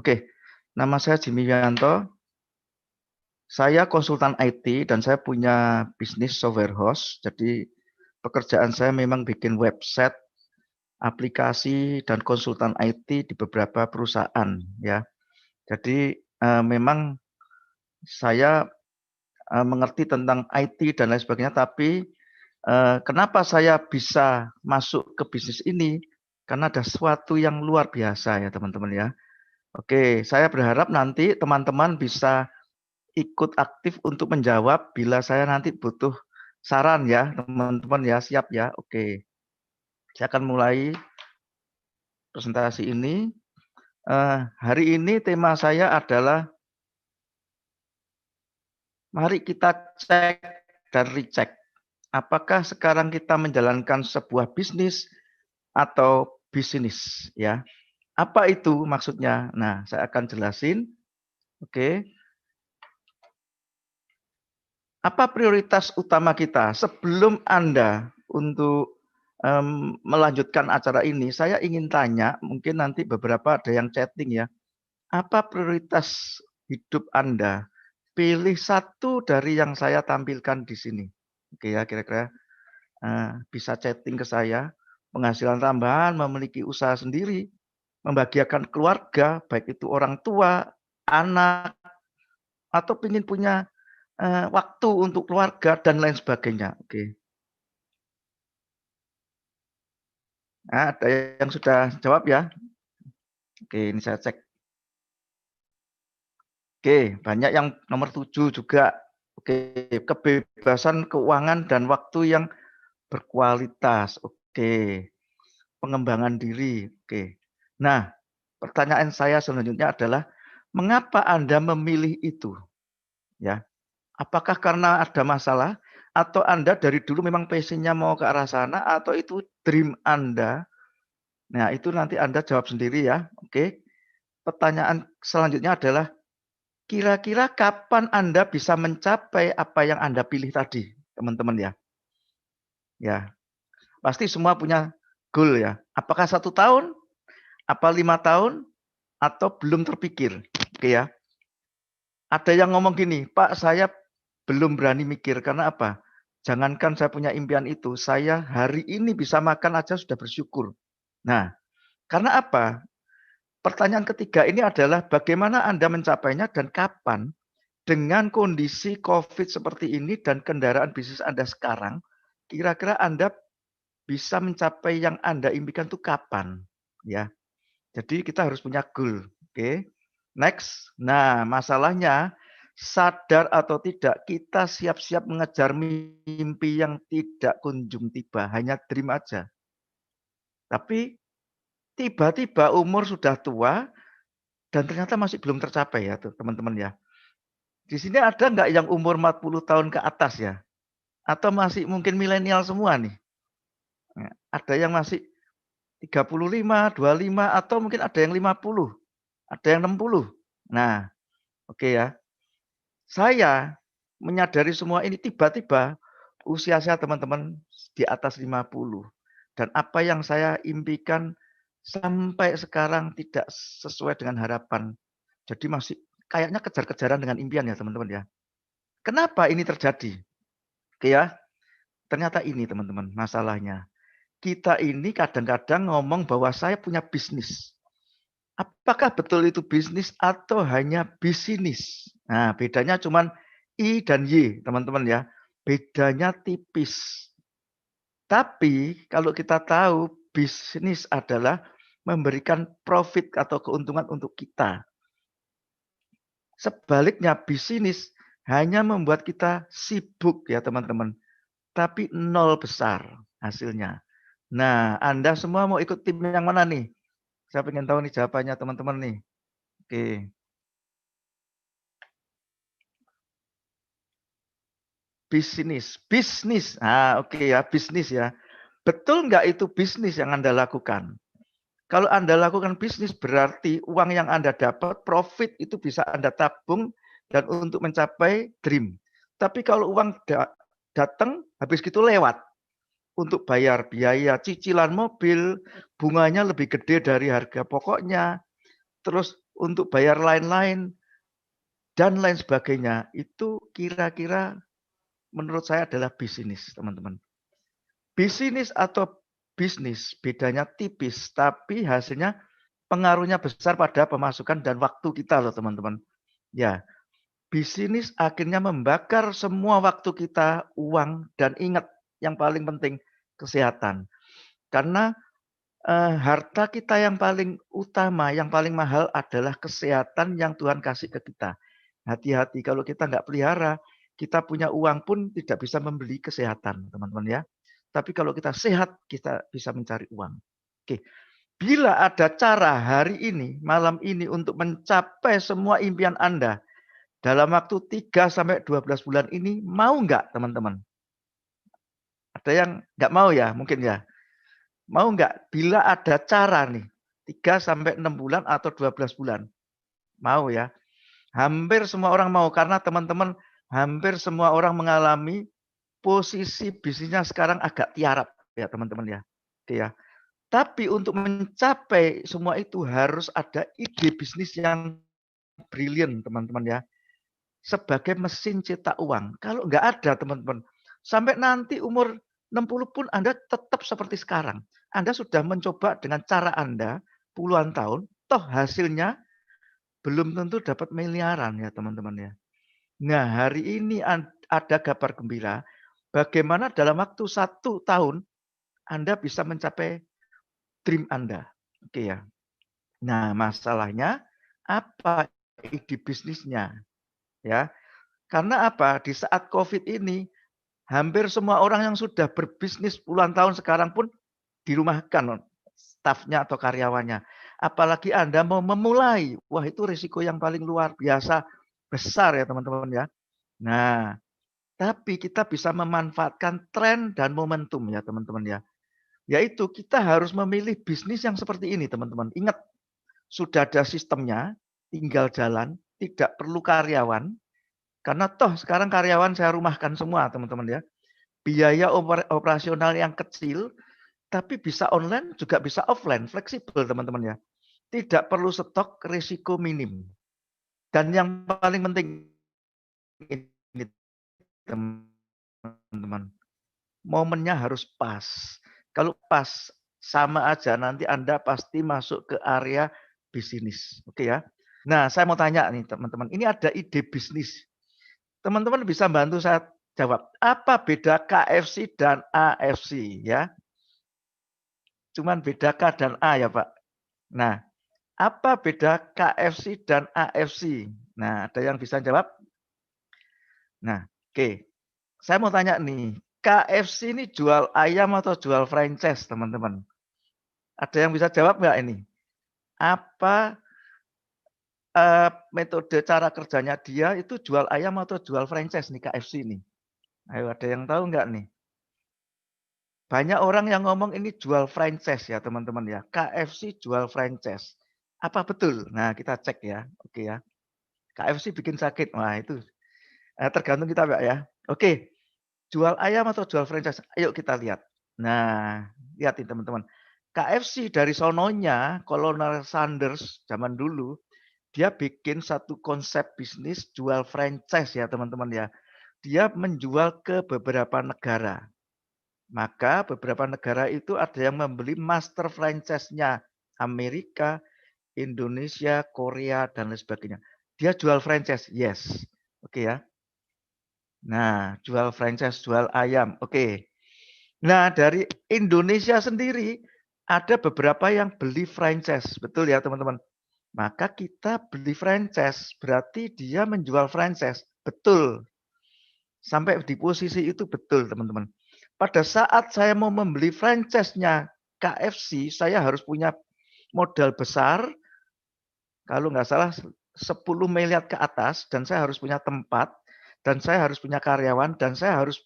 Oke, nama saya Jimmy Wianto. Saya konsultan IT dan saya punya bisnis software house. Jadi pekerjaan saya memang bikin website, aplikasi dan konsultan IT di beberapa perusahaan ya. Jadi memang saya mengerti tentang IT dan lain sebagainya, tapi kenapa saya bisa masuk ke bisnis ini? Karena ada sesuatu yang luar biasa ya teman-teman ya. Oke, saya berharap nanti teman-teman bisa ikut aktif untuk menjawab bila saya nanti butuh saran ya, teman-teman ya, siap ya? Oke, saya akan mulai presentasi ini. Hari ini tema saya adalah mari kita cek dan recheck. Apakah sekarang kita menjalankan sebuah bisnis atau bisnis ya? Apa itu maksudnya? Nah, saya akan jelasin. Oke. Apa prioritas utama kita sebelum Anda untuk melanjutkan acara ini? Saya ingin tanya, mungkin nanti beberapa ada yang chatting ya. Apa prioritas hidup Anda? Pilih satu dari yang saya tampilkan di sini. Oke ya, kira-kira bisa chatting ke saya. Penghasilan tambahan, memiliki usaha sendiri, membahagiakan keluarga, baik itu orang tua, anak, atau ingin punya waktu untuk keluarga dan lain sebagainya. Oke. Nah, ada yang sudah jawab ya? Oke, ini saya cek. Oke, banyak yang nomor 7 juga. Oke, kebebasan keuangan dan waktu yang berkualitas. Oke, pengembangan diri. Oke. Nah, pertanyaan saya selanjutnya adalah mengapa Anda memilih itu? Ya. Apakah karena ada masalah atau Anda dari dulu memang passion-nya mau ke arah sana atau itu dream Anda? Nah, itu nanti Anda jawab sendiri ya. Oke. Pertanyaan selanjutnya adalah kira-kira kapan Anda bisa mencapai apa yang Anda pilih tadi, teman-teman ya? Ya, pasti semua punya goal ya. Apakah 1 tahun, apa 5 tahun, atau belum terpikir? Oke ya. Ada yang ngomong gini, Pak, saya belum berani mikir karena apa? Jangankan saya punya impian itu, saya hari ini bisa makan aja sudah bersyukur. Nah, karena apa? Pertanyaan ketiga ini adalah bagaimana Anda mencapainya dan kapan? Dengan kondisi COVID seperti ini dan kendaraan bisnis Anda sekarang, kira-kira Anda bisa mencapai yang Anda impikan itu kapan? Ya, jadi kita harus punya goal. Oke, next. Nah, masalahnya sadar atau tidak kita siap-siap mengejar mimpi yang tidak kunjung tiba, hanya dream aja. Tapi tiba-tiba umur sudah tua dan ternyata masih belum tercapai ya tuh teman-teman ya. Di sini ada nggak yang umur 40 tahun ke atas ya? Atau masih mungkin milenial semua nih? Nah, ada yang masih 35, 25 atau mungkin ada yang 50, ada yang 60. Nah, oke ya. Saya menyadari semua ini tiba-tiba usia saya teman-teman di atas 50 dan apa yang saya impikan sampai sekarang tidak sesuai dengan harapan. Jadi masih kayaknya kejar-kejaran dengan impian ya teman-teman ya. Kenapa ini terjadi? Oke ya, ternyata ini teman-teman masalahnya. Kita ini kadang-kadang ngomong bahwa saya punya bisnis. Apakah betul itu bisnis atau hanya bisnis? Nah, bedanya cuman I dan Y, teman-teman ya. Bedanya tipis. Tapi kalau kita tahu bisnis adalah memberikan profit atau keuntungan untuk kita. Sebaliknya bisnis hanya membuat kita sibuk ya teman-teman. Tapi nol besar hasilnya. Nah, Anda semua mau ikut tim yang mana nih? Saya pengen tahu nih jawabannya teman-teman nih. Oke. Bisnis. Oke ya, bisnis ya. Betul nggak itu bisnis yang Anda lakukan? Kalau Anda lakukan bisnis berarti uang yang Anda dapat, profit itu bisa Anda tabung dan untuk mencapai dream. Tapi kalau uang datang, habis gitu lewat. Untuk bayar biaya cicilan mobil, bunganya lebih gede dari harga pokoknya. Terus untuk bayar lain-lain, dan lain sebagainya, itu kira-kira menurut saya adalah bisnis, teman-teman. Bisnis atau bisnis bedanya tipis, tapi hasilnya pengaruhnya besar pada pemasukan dan waktu kita loh, teman-teman. Ya, bisnis akhirnya membakar semua waktu kita, uang, dan ingat yang paling penting kesehatan. Karena harta kita yang paling utama, yang paling mahal adalah kesehatan yang Tuhan kasih ke kita. Hati-hati kalau kita nggak pelihara, kita punya uang pun tidak bisa membeli kesehatan, teman-teman ya. Tapi kalau kita sehat, kita bisa mencari uang. Oke, bila ada cara hari ini, malam ini untuk mencapai semua impian Anda dalam waktu 3 sampai 12 bulan ini, mau nggak teman-teman? Ada yang nggak mau ya mungkin ya? Mau nggak? Bila ada cara nih, 3 sampai 6 bulan atau 12 bulan? Mau ya? Hampir semua orang mau karena teman-teman hampir semua orang mengalami posisi bisnisnya sekarang agak tiarap ya teman-teman ya. Oke ya. Tapi untuk mencapai semua itu harus ada ide bisnis yang brilian teman-teman ya. Sebagai mesin cetak uang. Kalau nggak ada teman-teman, sampai nanti umur 60 pun Anda tetap seperti sekarang. Anda sudah mencoba dengan cara Anda puluhan tahun, toh hasilnya belum tentu dapat miliaran ya teman-teman ya. Nah hari ini ada kabar gembira, bagaimana dalam waktu 1 tahun Anda bisa mencapai dream Anda. Oke ya. Nah masalahnya apa ide bisnisnya ya. Karena apa? Di saat COVID ini hampir semua orang yang sudah berbisnis puluhan tahun sekarang pun dirumahkan stafnya atau karyawannya. Apalagi Anda mau memulai, wah itu risiko yang paling luar biasa besar ya teman-teman ya. Nah, tapi kita bisa memanfaatkan tren dan momentum ya teman-teman ya. Yaitu kita harus memilih bisnis yang seperti ini teman-teman. Ingat, sudah ada sistemnya, tinggal jalan, tidak perlu karyawan. Karena toh sekarang karyawan saya rumahkan semua teman-teman ya. Biaya operasional yang kecil, tapi bisa online juga bisa offline, fleksibel teman-teman ya. Tidak perlu stok, risiko minim. Dan yang paling penting ini teman-teman, momennya harus pas. Kalau pas sama aja nanti Anda pasti masuk ke area bisnis. Oke ya. Nah, saya mau tanya nih teman-teman, ini ada ide bisnis. Teman-teman bisa bantu saya jawab, apa beda KFC dan AFC ya? Cuman beda K dan A ya Pak. Nah, apa beda KFC dan AFC? Nah, ada yang bisa jawab? Nah, oke. Saya mau tanya nih, KFC ini jual ayam atau jual franchise, teman-teman? Ada yang bisa jawab nggak ini? Apa metode cara kerjanya dia itu jual ayam atau jual franchise nih KFC ini? Ayo, ada yang tahu nggak nih? Banyak orang yang ngomong ini jual franchise ya teman-teman ya. KFC jual franchise. Apa betul? Nah kita cek ya. Oke ya. KFC bikin sakit. Wah itu tergantung kita Pak ya. Oke. Jual ayam atau jual franchise? Ayo kita lihat. Nah lihat ini teman-teman. KFC dari sononya Colonel Sanders zaman dulu. Dia bikin satu konsep bisnis jual franchise ya teman-teman ya. Dia menjual ke beberapa negara. Maka beberapa negara itu ada yang membeli master franchise-nya. Amerika, Indonesia, Korea, dan lain sebagainya. Dia jual franchise, yes. Oke ya. Nah, jual franchise, jual ayam. Oke. Nah, dari Indonesia sendiri ada beberapa yang beli franchise. Betul ya teman-teman. Maka kita beli franchise, berarti dia menjual franchise. Betul. Sampai di posisi itu betul teman-teman. Pada saat saya mau membeli franchise-nya KFC, saya harus punya modal besar, kalau nggak salah 10 miliar ke atas, dan saya harus punya tempat, dan saya harus punya karyawan, dan saya harus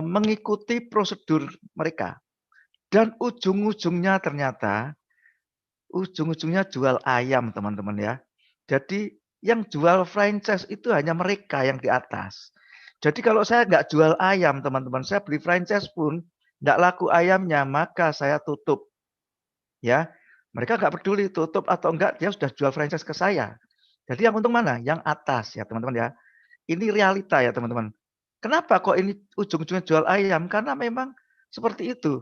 mengikuti prosedur mereka. Dan ujung-ujungnya ternyata, ujung-ujungnya jual ayam teman-teman ya. Jadi yang jual franchise itu hanya mereka yang di atas. Jadi kalau saya nggak jual ayam teman-teman, saya beli franchise pun nggak laku ayamnya, maka saya tutup. Ya, Mereka nggak peduli tutup atau enggak, dia sudah jual franchise ke saya. Jadi yang untung mana? Yang atas ya teman-teman ya. Ini realita ya teman-teman. Kenapa kok ini ujung-ujungnya jual ayam? Karena memang seperti itu.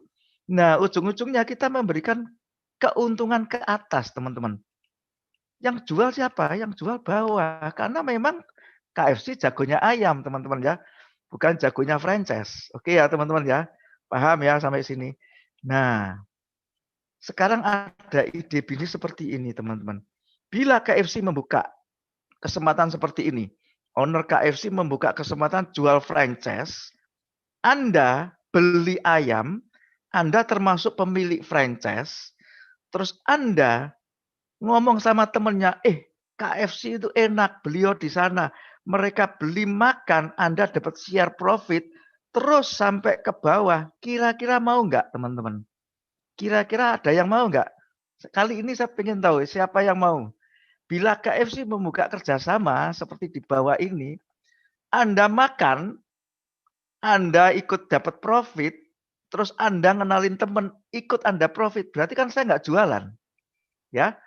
Nah, ujung-ujungnya kita memberikan keuntungan ke atas teman-teman. Yang jual siapa? Yang jual bawah. Karena memang KFC jagonya ayam teman-teman ya. Bukan jagonya franchise. Oke ya teman-teman ya. Paham ya sampai sini. Nah, sekarang ada ide bisnis seperti ini teman-teman. Bila KFC membuka kesempatan seperti ini, owner KFC membuka kesempatan jual franchise, Anda beli ayam, Anda termasuk pemilik franchise, terus Anda ngomong sama temennya, KFC itu enak, beliau di sana. Mereka beli makan, Anda dapat share profit, terus sampai ke bawah. Kira-kira mau nggak teman-teman? Kira-kira ada yang mau nggak? Kali ini saya ingin tahu siapa yang mau. Bila KFC membuka kerjasama seperti di bawah ini, Anda makan, Anda ikut dapat profit, terus Anda ngenalin teman, ikut Anda profit. Berarti kan saya nggak jualan. Ya,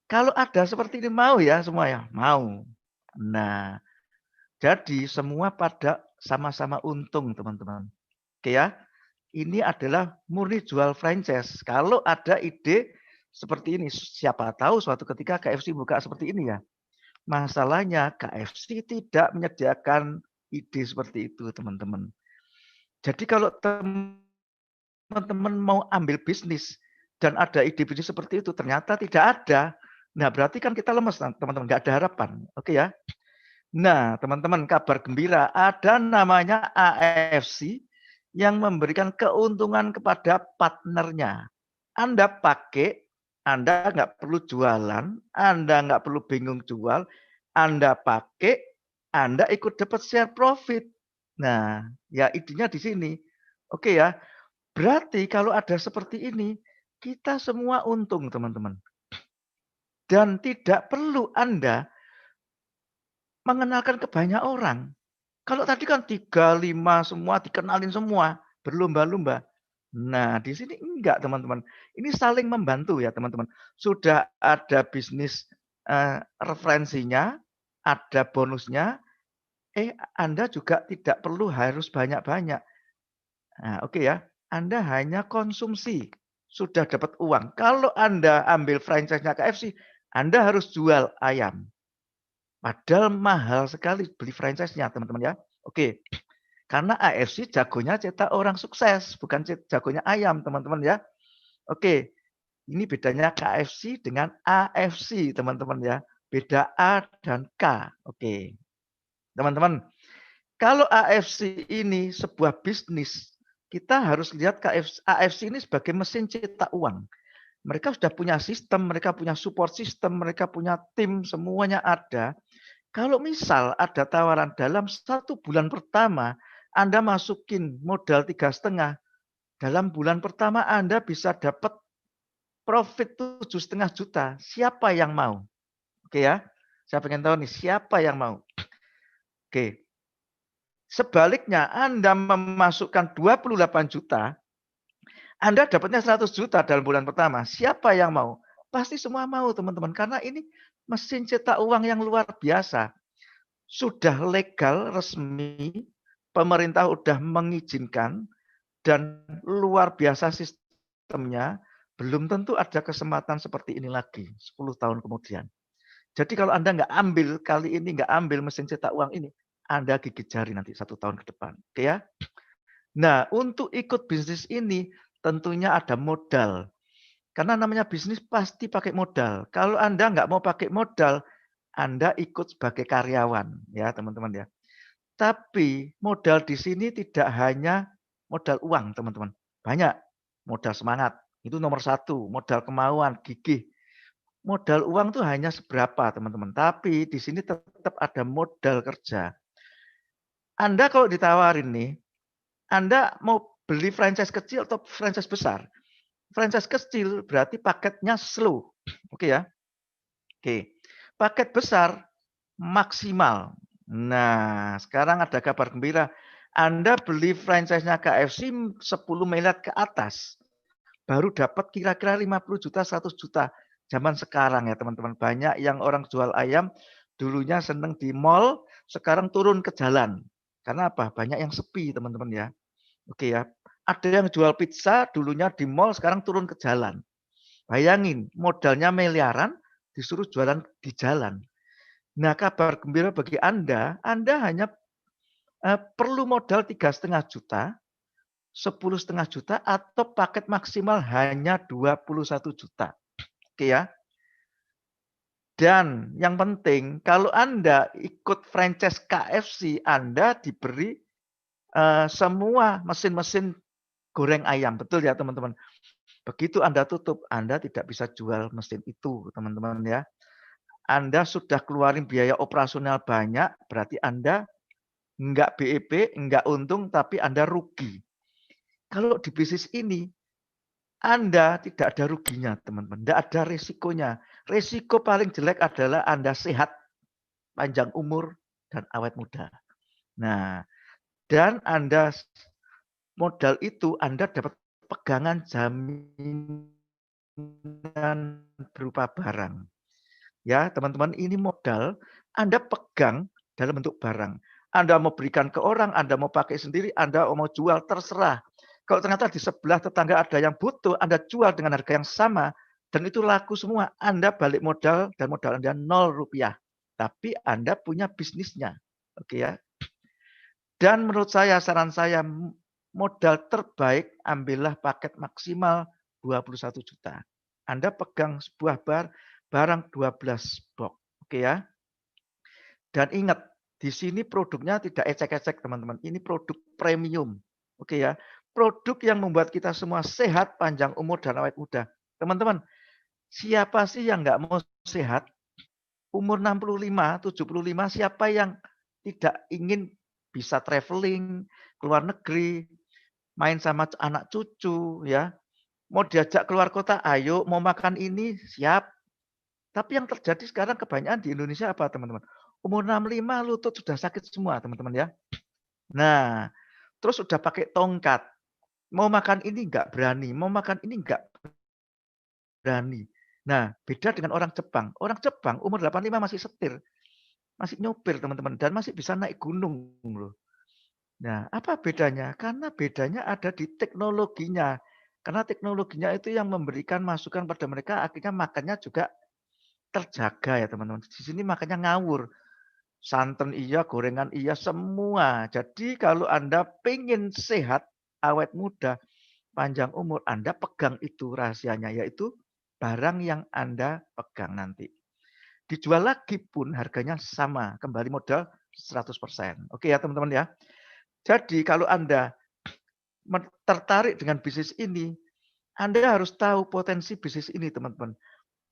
kalau ada seperti ini mau ya semua ya? Mau. Nah, jadi semua pada sama-sama untung teman-teman. Oke ya, ini adalah murni jual franchise. Kalau ada ide seperti ini, siapa tahu suatu ketika KFC buka seperti ini ya. Masalahnya KFC tidak menyediakan ide seperti itu teman-teman. Jadi kalau teman-teman mau ambil bisnis dan ada ide bisnis seperti itu ternyata tidak ada. Nah, berarti kan kita lemes teman-teman, nggak ada harapan. Oke ya. Nah, teman-teman kabar gembira ada namanya AFC yang memberikan keuntungan kepada partnernya. Anda pakai, Anda nggak perlu jualan, Anda nggak perlu bingung jual, Anda pakai, Anda ikut dapat share profit. Nah, ya idenya di sini. Oke ya, berarti kalau ada seperti ini, kita semua untung teman-teman. Dan tidak perlu Anda mengenalkan ke banyak orang. Kalau tadi kan 3, 5 semua dikenalin semua, berlomba-lomba. Nah, di sini enggak teman-teman. Ini saling membantu ya teman-teman. Sudah ada bisnis, referensinya, ada bonusnya, Anda juga tidak perlu harus banyak-banyak. Nah, oke ya, Anda hanya konsumsi, sudah dapat uang. Kalau Anda ambil franchise-nya KFC, Anda harus jual ayam. Padahal mahal sekali beli franchise-nya teman-teman ya. Oke, karena AFC jagonya cetak orang sukses, bukan jagonya ayam teman-teman ya. Oke, ini bedanya KFC dengan AFC teman-teman ya. Beda A dan K. Oke, teman-teman. Kalau AFC ini sebuah bisnis, kita harus lihat AFC ini sebagai mesin cetak uang. Mereka sudah punya sistem, mereka punya support system, mereka punya tim, semuanya ada. Kalau misal ada tawaran dalam 1 bulan pertama, Anda masukin modal 3,5, dalam bulan pertama Anda bisa dapat profit 7,5 juta. Siapa yang mau? Oke ya, saya pengen tahu nih siapa yang mau. Oke, sebaliknya Anda memasukkan 28 juta, Anda dapatnya 100 juta dalam bulan pertama. Siapa yang mau? Pasti semua mau teman-teman, karena ini mesin cetak uang yang luar biasa. Sudah legal, resmi, pemerintah sudah mengizinkan, dan luar biasa sistemnya, belum tentu ada kesempatan seperti ini lagi 10 tahun kemudian. Jadi kalau Anda nggak ambil kali ini, nggak ambil mesin cetak uang ini, Anda gigit jari nanti 1 tahun ke depan. Oke ya? Nah, untuk ikut bisnis ini tentunya ada modal. Karena namanya bisnis pasti pakai modal. Kalau Anda nggak mau pakai modal, Anda ikut sebagai karyawan ya teman-teman ya. Tapi modal di sini tidak hanya modal uang teman-teman. Banyak. Modal semangat, itu nomor 1. Modal kemauan, gigih. Modal uang tuh hanya seberapa teman-teman. Tapi di sini tetap ada modal kerja. Anda kalau ditawarin nih, Anda mau beli franchise kecil atau franchise besar? Franchise kecil berarti paketnya slow. Oke ya. Oke. Paket besar maksimal. Nah, sekarang ada kabar gembira. Anda beli franchise-nya KFC 10 miliar ke atas. baru dapat kira-kira 50 juta, 100 juta. Zaman sekarang ya teman-teman. Banyak yang orang jual ayam dulunya seneng di mall, sekarang turun ke jalan. Karena apa? Banyak yang sepi teman-teman ya. Oke ya. Ada yang jual pizza dulunya di mall, sekarang turun ke jalan. Bayangin, modalnya miliaran disuruh jualan di jalan. Nah, kabar gembira bagi Anda hanya perlu modal 3,5 juta, 10,5 juta, atau paket maksimal hanya 21 juta. Oke ya. Dan yang penting, kalau Anda ikut franchise KFC, Anda diberi semua mesin-mesin goreng ayam. Betul ya teman-teman? Begitu Anda tutup, Anda tidak bisa jual mesin itu, teman-teman ya. Anda sudah keluarin biaya operasional banyak, berarti Anda enggak BEP, enggak untung, tapi Anda rugi. Kalau di bisnis ini, Anda tidak ada ruginya, teman-teman. Tidak ada resikonya. Resiko paling jelek adalah Anda sehat, panjang umur, dan awet muda. Nah, dan Anda modal itu Anda dapat pegangan jaminan berupa barang. Ya, teman-teman, ini modal Anda pegang dalam bentuk barang. Anda mau berikan ke orang, Anda mau pakai sendiri, Anda mau jual, terserah. Kalau ternyata di sebelah tetangga ada yang butuh, Anda jual dengan harga yang sama, dan itu laku semua, Anda balik modal, dan modal Anda 0 rupiah. Tapi Anda punya bisnisnya. Oke ya. Dan menurut saya, saran saya, modal terbaik ambillah paket maksimal 21 juta. Anda pegang sebuah barang 12 box. Oke ya. Dan ingat, di sini produknya tidak ecek-ecek teman-teman. Ini produk premium. Oke ya. Produk yang membuat kita semua sehat, panjang umur, dan awet muda. Teman-teman, siapa sih yang nggak mau sehat? Umur 65, 75, siapa yang tidak ingin bisa traveling, keluar negeri, main sama anak cucu, ya. Mau diajak keluar kota, ayo. Mau makan ini, siap. Tapi yang terjadi sekarang kebanyakan di Indonesia apa teman-teman? Umur 65 lutut sudah sakit semua teman-teman ya. Nah, terus sudah pakai tongkat. Mau makan ini enggak berani, mau makan ini enggak berani. Nah, beda dengan orang Jepang. Orang Jepang umur 85 masih setir, masih nyopir teman-teman, dan masih bisa naik gunung loh. Nah, apa bedanya? Karena bedanya ada di teknologinya. Karena teknologinya itu yang memberikan masukan pada mereka, akhirnya makannya juga terjaga ya teman-teman. Di sini makannya ngawur. Santan iya, gorengan iya, semua. Jadi kalau Anda pengen sehat, awet muda, panjang umur, Anda pegang itu rahasianya, yaitu barang yang Anda pegang nanti. Dijual lagi pun harganya sama, kembali modal 100%. Oke ya teman-teman ya. Jadi kalau Anda tertarik dengan bisnis ini, Anda harus tahu potensi bisnis ini teman-teman.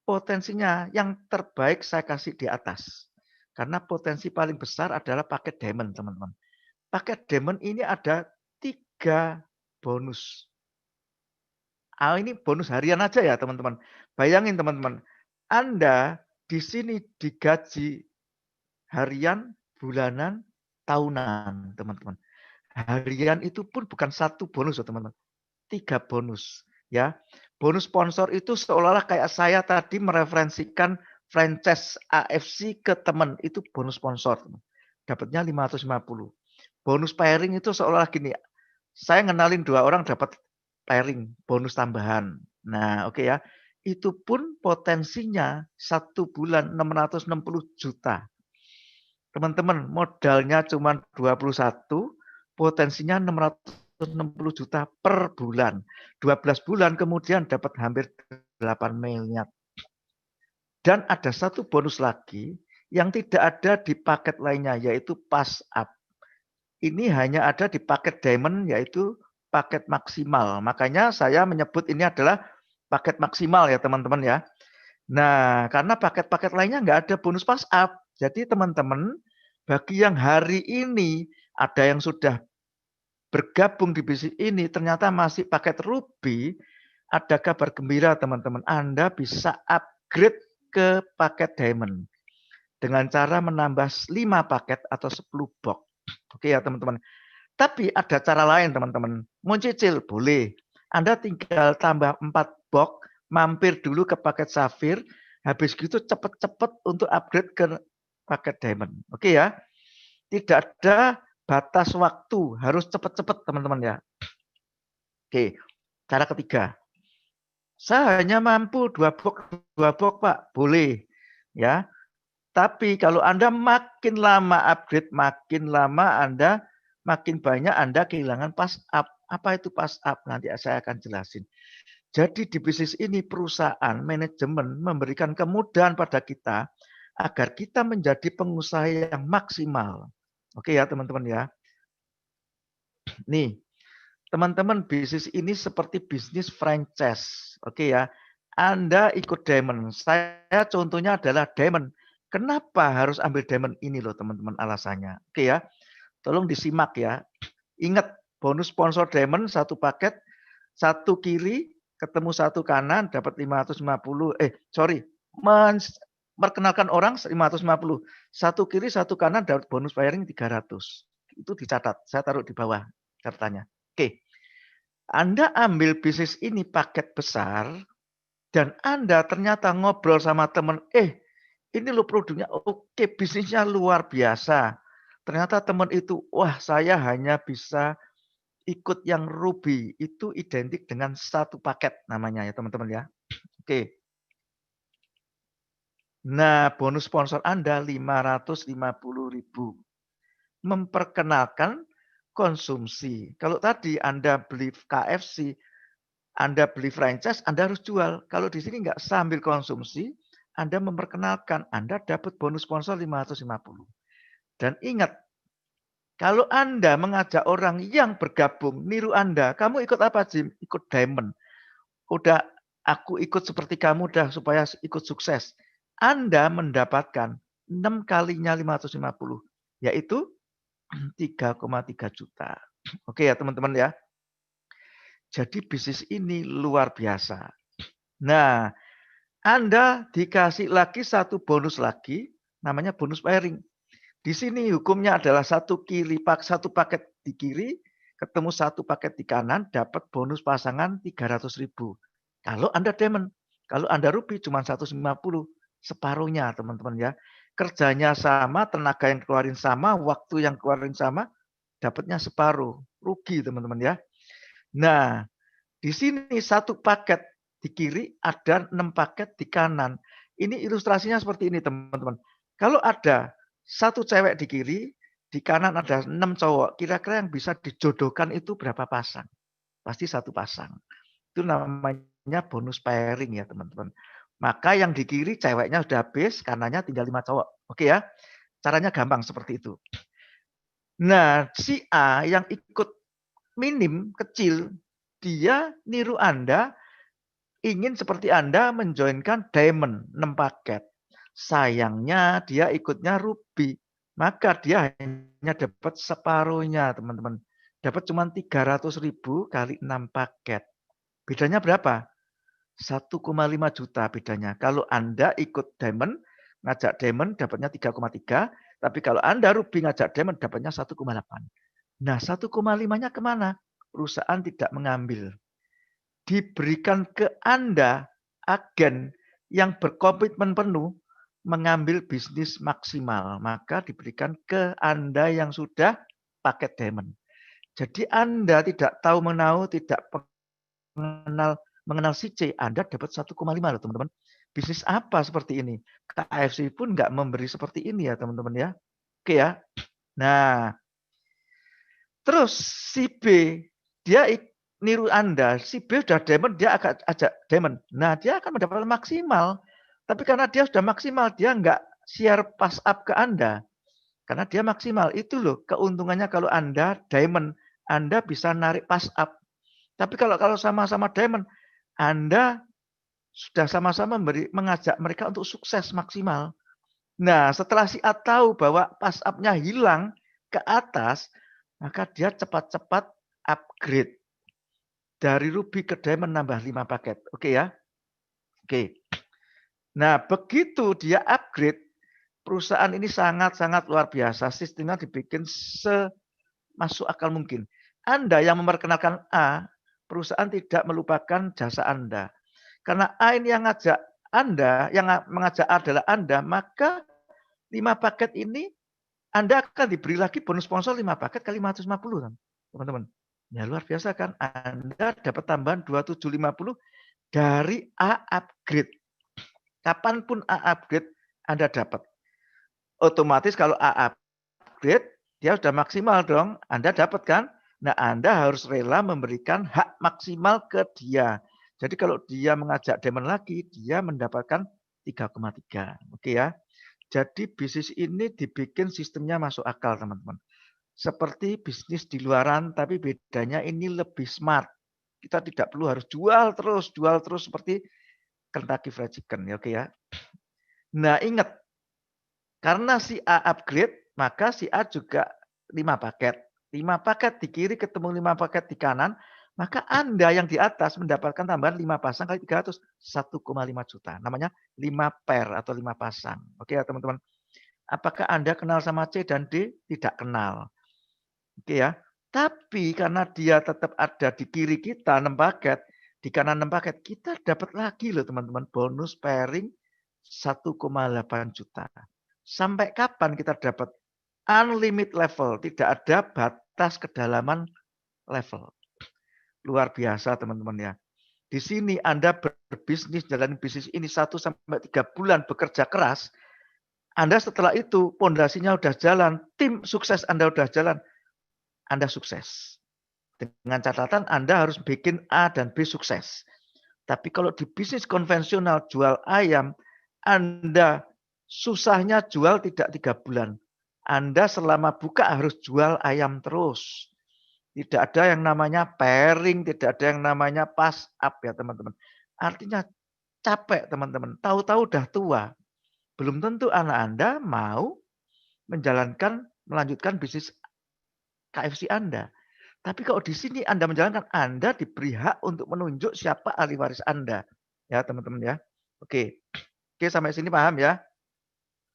Potensinya yang terbaik saya kasih di atas. Karena potensi paling besar adalah paket diamond teman-teman. Paket diamond ini ada 3 bonus. Ini bonus harian aja ya teman-teman. Bayangin teman-teman, Anda di sini digaji harian, bulanan, tahunan teman-teman. Harian itu pun bukan 1 bonus loh teman-teman. 3 bonus ya. Bonus sponsor itu seolah-olah kayak saya tadi mereferensikan franchise AFC ke teman, itu bonus sponsor. Dapatnya 550. Bonus pairing itu seolah gini, saya ngenalin 2 orang dapat pairing, bonus tambahan. Nah, oke ya. Itu pun potensinya 1 bulan 660 juta. Teman-teman, modalnya cuma 21, potensinya 660 juta per bulan. 12 bulan kemudian dapat hampir 8 miliar. Dan ada satu bonus lagi yang tidak ada di paket lainnya, yaitu pass up. Ini hanya ada di paket diamond, yaitu paket maksimal. Makanya saya menyebut ini adalah paket maksimal ya teman-teman ya. Nah, karena paket-paket lainnya nggak ada bonus pass up. Jadi teman-teman, bagi yang hari ini ada yang sudah bergabung di bisnis ini, ternyata masih paket Ruby, ada kabar gembira teman-teman. Anda bisa upgrade ke paket Diamond dengan cara menambah 5 paket atau 10 box. Oke ya teman-teman. Tapi ada cara lain teman-teman. Mau cicil boleh. Anda tinggal tambah 4 box, mampir dulu ke paket Safir, habis gitu cepet-cepet untuk upgrade ke paket Diamond. Oke ya. Tidak ada batas waktu, harus cepet-cepet teman-teman ya. Oke, cara ketiga. Saya hanya mampu 2 box Pak, boleh. Ya. Tapi kalau Anda makin lama upgrade, makin lama Anda makin banyak Anda kehilangan pass up. Apa itu pass up? Nanti saya akan jelasin. Jadi di bisnis ini perusahaan manajemen memberikan kemudahan pada kita agar kita menjadi pengusaha yang maksimal. Oke ya teman-teman ya. Nih, teman-teman bisnis ini seperti bisnis franchise. Oke ya. Anda ikut Diamond. Saya contohnya adalah Diamond. Kenapa harus ambil Diamond ini loh teman-teman alasannya. Oke ya. Tolong disimak ya. Ingat bonus sponsor Diamond satu paket, satu kiri ketemu satu kanan dapat 550. Memperkenalkan orang 550. Satu kiri satu kanan dapat bonus firing 300. Itu dicatat. Saya taruh di bawah catatannya. Oke. Anda ambil bisnis ini paket besar dan Anda ternyata ngobrol sama teman, ini loh produknya oke, bisnisnya luar biasa. Ternyata teman itu, wah saya hanya bisa ikut yang Ruby, itu identik dengan satu paket namanya ya teman-teman ya. Oke. Nah, bonus sponsor Anda 550.000. Memperkenalkan konsumsi. Kalau tadi Anda beli KFC, Anda beli franchise, Anda harus jual. Kalau di sini nggak sambil konsumsi, Anda memperkenalkan, Anda dapat bonus sponsor 550. Dan ingat, kalau Anda mengajak orang yang bergabung, niru Anda, kamu ikut apa, Jim? Ikut Diamond. Udah, aku ikut seperti kamu dah supaya ikut sukses. Anda mendapatkan 6 kalinya 550, yaitu 3,3 juta. Oke ya teman-teman ya. Jadi bisnis ini luar biasa. Nah, Anda dikasih lagi satu bonus lagi, namanya bonus pairing. Di sini hukumnya adalah satu paket di kiri, ketemu satu paket di kanan, dapat bonus pasangan 300.000. Kalau Anda Diamond, kalau Anda Ruby cuma 150, separuhnya teman-teman ya. Kerjanya sama, tenaga yang keluarin sama, waktu yang keluarin sama, dapatnya separuh. Rugi teman-teman ya. Nah, di sini satu paket di kiri, ada 6 paket di kanan. Ini ilustrasinya seperti ini teman-teman. Kalau ada satu cewek di kiri, di kanan ada 6 cowok. Kira-kira yang bisa dijodohkan itu berapa pasang? Pasti satu pasang. Itu namanya bonus pairing ya teman-teman. Maka yang di kiri ceweknya sudah habis, kanannya tinggal 5 cowok. Oke ya. Caranya gampang seperti itu. Nah, si A yang ikut minim, kecil, dia niru Anda, ingin seperti Anda menjoinkan Diamond 6 paket. Sayangnya dia ikutnya Ruby. Maka dia hanya dapat separuhnya teman-teman. Dapat cuma 300.000 kali 6 paket. Bedanya berapa? 1,5 juta bedanya. Kalau Anda ikut Diamond, ngajak Diamond dapatnya 3,3. Tapi kalau Anda Ruby ngajak Diamond dapatnya 1,8. Nah 1,5-nya kemana? Perusahaan tidak mengambil. Diberikan ke Anda agen yang berkomitmen penuh mengambil bisnis maksimal. Maka diberikan ke Anda yang sudah paket Diamond. Jadi Anda tidak tahu menau, tidak mengenal si C, Anda dapat 1,5 loh teman-teman. Bisnis apa seperti ini? KFC pun nggak memberi seperti ini ya teman-teman ya. Oke ya. Nah, terus si B, dia niru Anda. Si B sudah Diamond, dia akan ajak Diamond. Nah, dia akan mendapatkan maksimal. Tapi karena dia sudah maksimal, dia nggak share pass up ke Anda. Karena dia maksimal. Itu loh keuntungannya kalau Anda Diamond. Anda bisa narik pass up. Tapi kalau sama-sama Diamond, Anda sudah sama-sama mengajak mereka untuk sukses maksimal. Nah, setelah si A tahu bahwa pass up-nya hilang ke atas, maka dia cepat-cepat upgrade. Dari Ruby ke Diamond nambah 5 paket. Oke ya? Oke. Nah, begitu dia upgrade, perusahaan ini sangat-sangat luar biasa. Sistemnya dibikin semasuk akal mungkin. Anda yang memperkenalkan A, perusahaan tidak melupakan jasa Anda. Karena A ini yang ngajak Anda, yang mengajak A adalah Anda, maka 5 paket ini Anda akan diberi lagi bonus sponsor 5 paket kali 550, teman-teman. Ya luar biasa kan? Anda dapat tambahan 2750 dari A upgrade. Kapanpun A upgrade, Anda dapat. Otomatis kalau A upgrade, dia sudah maksimal dong. Anda dapat kan? Nah, Anda harus rela memberikan hak maksimal ke dia. Jadi kalau dia mengajak diamond lagi, dia mendapatkan 3,3. Oke ya. Jadi bisnis ini dibikin sistemnya masuk akal, teman-teman. Seperti bisnis di luaran, tapi bedanya ini lebih smart. Kita tidak perlu harus jual terus seperti Kentucky Fried Chicken. Ya, oke ya. Nah, ingat, karena si A upgrade, maka si A juga 5 paket. 5 paket di kiri ketemu 5 paket di kanan, maka Anda yang di atas mendapatkan tambahan 5 pasang kali 300, 1,5 juta. Namanya 5 pair atau 5 pasang. Oke ya teman-teman. Apakah Anda kenal sama C dan D? Tidak kenal. Oke ya. Tapi karena dia tetap ada di kiri kita 6 paket, di kanan 6 paket, kita dapat lagi loh teman-teman bonus pairing 1,8 juta. Sampai kapan kita dapat unlimited level, tidak ada batas kedalaman level. Luar biasa teman-teman ya. Di sini Anda berbisnis, jalan bisnis ini 1 sampai 3 bulan bekerja keras. Anda setelah itu pondasinya udah jalan, tim sukses Anda udah jalan, Anda sukses. Dengan catatan Anda harus bikin A dan B sukses. Tapi kalau di bisnis konvensional jual ayam, Anda susahnya jual tidak 3 bulan. Anda selama buka harus jual ayam terus. Tidak ada yang namanya pairing, tidak ada yang namanya pass up ya teman-teman. Artinya capek teman-teman. Tahu-tahu udah tua. Belum tentu anak Anda mau melanjutkan bisnis KFC Anda. Tapi kalau di sini Anda menjalankan, Anda diberi hak untuk menunjuk siapa ahli waris Anda. Ya teman-teman ya. Oke. Oke sampai sini paham ya?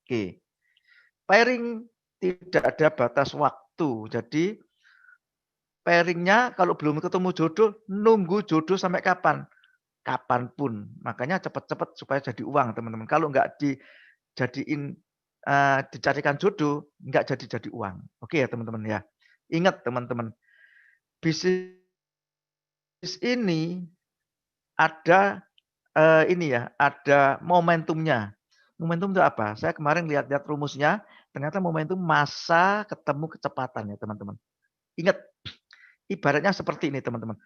Oke. Pairing tidak ada batas waktu. Jadi pairingnya kalau belum ketemu jodoh, nunggu jodoh sampai kapan? Kapanpun. Makanya cepat-cepat supaya jadi uang teman-teman. Kalau nggak dicarikan jodoh, nggak jadi uang. Oke ya teman-teman ya. Ingat teman-teman, bisnis ini ada ada momentumnya. Momentum itu apa? Saya kemarin lihat-lihat rumusnya, ternyata momentum massa ketemu kecepatan ya teman-teman. Ingat, ibaratnya seperti ini teman-teman.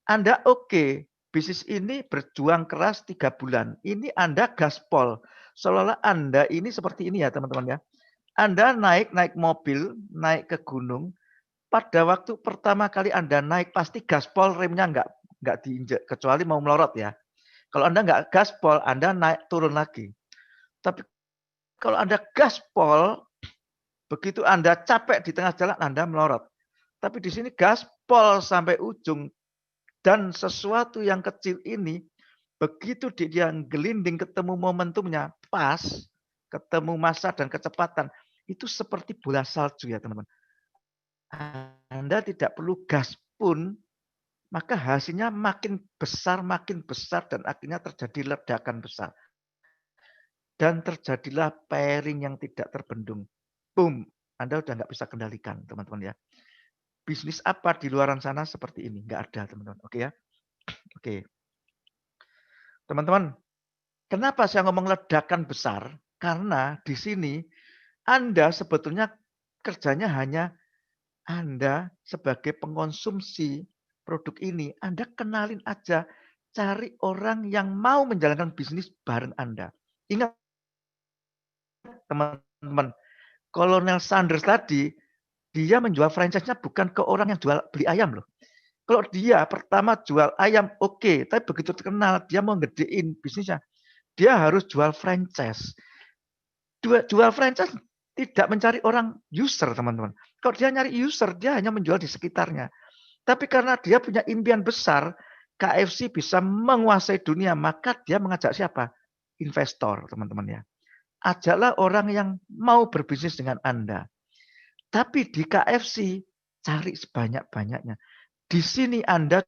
Anda oke, bisnis ini berjuang keras 3 bulan. Ini Anda gaspol. Seolah-olah Anda ini seperti ini ya teman-teman ya. Anda naik mobil, naik ke gunung. Pada waktu pertama kali Anda naik, pasti gaspol remnya nggak diinjek, kecuali mau melorot ya. Kalau Anda nggak gaspol, Anda naik turun lagi. Tapi kalau Anda gaspol, begitu Anda capek di tengah jalan, Anda melorot. Tapi di sini gaspol sampai ujung. Dan sesuatu yang kecil ini, begitu dia gelinding ketemu momentumnya, pas, ketemu massa dan kecepatan, itu seperti bola salju ya teman-teman. Anda tidak perlu gas pun, maka hasilnya makin besar, dan akhirnya terjadi ledakan besar. Dan terjadilah pairing yang tidak terbendung. Boom, Anda udah nggak bisa kendalikan, teman-teman ya. Bisnis apa di luar sana seperti ini? Nggak ada, teman-teman. Oke ya? Oke. Teman-teman, kenapa saya ngomong ledakan besar? Karena di sini Anda sebetulnya kerjanya hanya Anda sebagai pengonsumsi produk ini, Anda kenalin aja, cari orang yang mau menjalankan bisnis bareng Anda. Ingat teman-teman, Kolonel Sanders tadi, dia menjual franchise-nya bukan ke orang yang jual beli ayam loh. Kalau dia pertama jual ayam, oke. Tapi begitu terkenal, dia mau gedein bisnisnya. Dia harus jual franchise. Jual franchise tidak mencari orang user, teman-teman. Kalau dia nyari user, dia hanya menjual di sekitarnya. Tapi karena dia punya impian besar, KFC bisa menguasai dunia, maka dia mengajak siapa? Investor, teman-teman ya. Ajaklah orang yang mau berbisnis dengan Anda. Tapi di KFC, cari sebanyak-banyaknya. Di sini Anda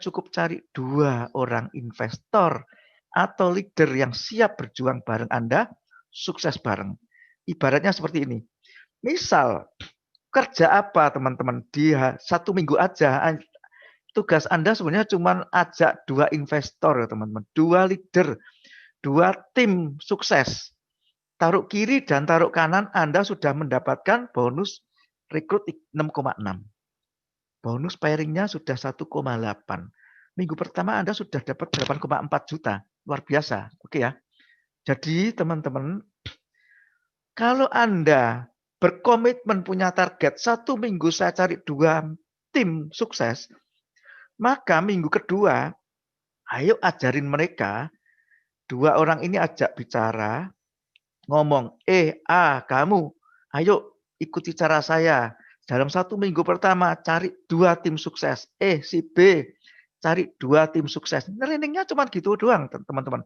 cukup cari 2 orang investor atau leader yang siap berjuang bareng Anda, sukses bareng. Ibaratnya seperti ini. Misal, kerja apa teman-teman? Di 1 minggu aja, tugas Anda sebenarnya cuma ajak 2 investor ya teman-teman. 2 leader, 2 tim sukses. Taruh kiri dan taruh kanan Anda sudah mendapatkan bonus rekrut 6,6. Bonus pairingnya sudah 1,8. Minggu pertama Anda sudah dapat 8,4 juta. Luar biasa. Oke ya. Jadi teman-teman, kalau Anda berkomitmen punya target 1 minggu saya cari 2 tim sukses, maka minggu kedua, ayo ajarin mereka, 2 orang ini ajak bicara, ngomong, kamu, ayo ikuti cara saya. Dalam 1 minggu pertama cari 2 tim sukses. Si B cari 2 tim sukses. Trainingnya cuma gitu doang teman-teman.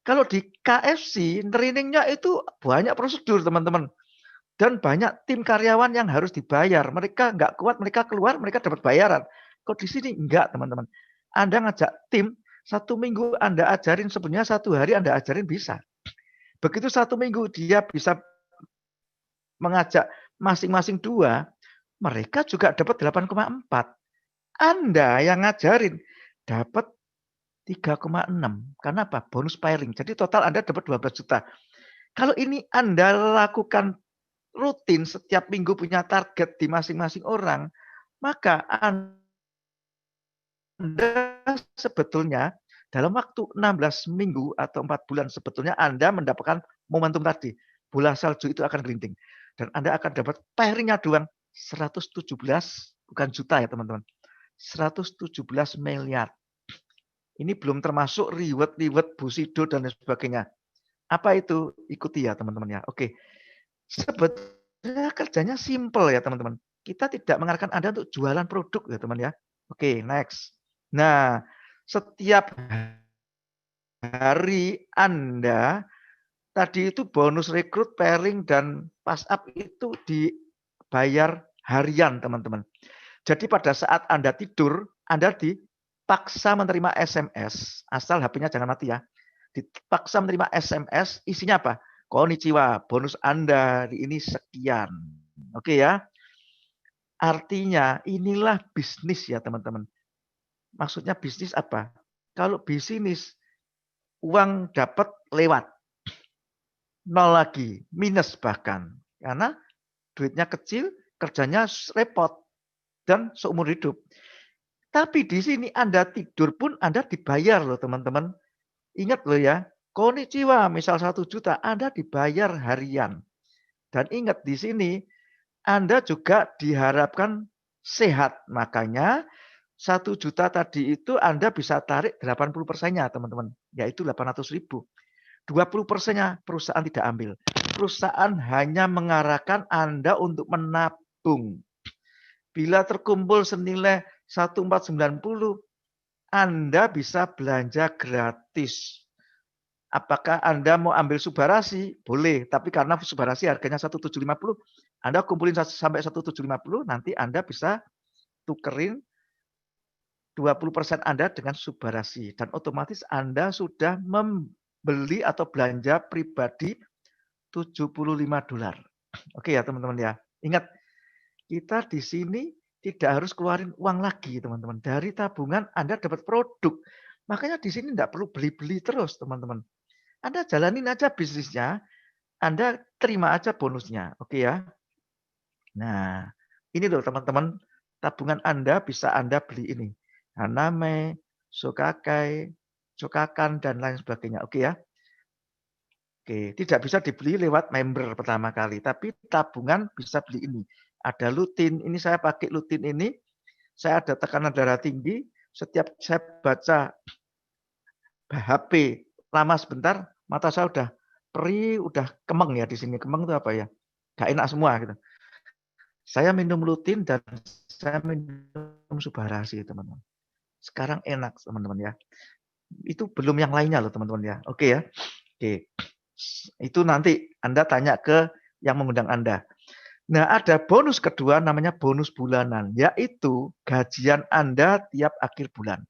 Kalau di KFC trainingnya itu banyak prosedur teman-teman. Dan banyak tim karyawan yang harus dibayar. Mereka nggak kuat, mereka keluar, mereka dapat bayaran. Kok di sini enggak teman-teman. Anda ngajak tim, 1 minggu Anda ajarin, sebenarnya 1 hari Anda ajarin bisa. Begitu 1 minggu dia bisa mengajak masing-masing 2, mereka juga dapat 8,4. Anda yang ngajarin dapat 3,6. Karena apa? Bonus pairing. Jadi total Anda dapat 12 juta. Kalau ini Anda lakukan rutin setiap minggu punya target di masing-masing orang, maka Anda sebetulnya dalam waktu 16 minggu atau 4 bulan sebetulnya Anda mendapatkan momentum tadi. Bola salju itu akan gelinding. Dan Anda akan dapat pairingnya doang 117, bukan juta ya teman-teman. 117 miliar. Ini belum termasuk reward Busido dan lain sebagainya. Apa itu? Ikuti ya teman-teman ya. Oke. Sebetulnya kerjanya simple ya teman-teman. Kita tidak mengarahkan Anda untuk jualan produk ya teman ya. Oke, next. Nah, setiap hari Anda tadi itu bonus rekrut, pairing, dan pass up itu dibayar harian teman-teman. Jadi pada saat Anda tidur, Anda dipaksa menerima SMS, asal HP-nya jangan mati ya. Dipaksa menerima SMS, isinya apa? Konnichiwa, bonus Anda hari ini sekian. Oke ya. Artinya inilah bisnis ya teman-teman. Maksudnya bisnis apa? Kalau bisnis, uang dapat lewat. Nol lagi, minus bahkan. Karena duitnya kecil, kerjanya repot. Dan seumur hidup. Tapi di sini Anda tidur pun Anda dibayar loh teman-teman. Ingat loh ya, konnichiwa misal 1 juta, Anda dibayar harian. Dan ingat di sini, Anda juga diharapkan sehat. Makanya 1 juta tadi itu Anda bisa tarik 80%-nya teman-teman. Yaitu 800.000. 20%-nya perusahaan tidak ambil. Perusahaan hanya mengarahkan Anda untuk menabung. Bila terkumpul senilai 1.490, Anda bisa belanja gratis. Apakah Anda mau ambil Subarasi? Boleh, tapi karena Subarasi harganya 1.750, Anda kumpulin sampai 1.750, nanti Anda bisa tukerin 20% Anda dengan Subarasi. Dan otomatis Anda sudah membeli atau belanja pribadi $75. Oke ya teman-teman ya. Ingat, kita di sini tidak harus keluarin uang lagi teman-teman. Dari tabungan Anda dapat produk. Makanya di sini tidak perlu beli-beli terus teman-teman. Anda jalanin aja bisnisnya, Anda terima aja bonusnya. Oke ya. Nah, ini loh teman-teman, tabungan Anda bisa Anda beli ini. Haname, Shokakai, Shokakan, dan lain sebagainya. Oke ya. Oke, tidak bisa dibeli lewat member pertama kali, tapi tabungan bisa beli ini. Ada lutin, ini saya pakai lutin ini, saya ada tekanan darah tinggi, setiap saya baca HP lama sebentar, mata saya udah perih, udah kemeng ya di sini. Kemeng itu apa ya? Gak enak semua gitu. Saya minum lutin dan saya minum Subarasi teman-teman. Sekarang enak teman-teman ya. Itu belum yang lainnya loh teman-teman ya. Oke ya. Oke. Itu nanti Anda tanya ke yang mengundang Anda. Nah, ada bonus kedua namanya bonus bulanan, yaitu gajian Anda tiap akhir bulan.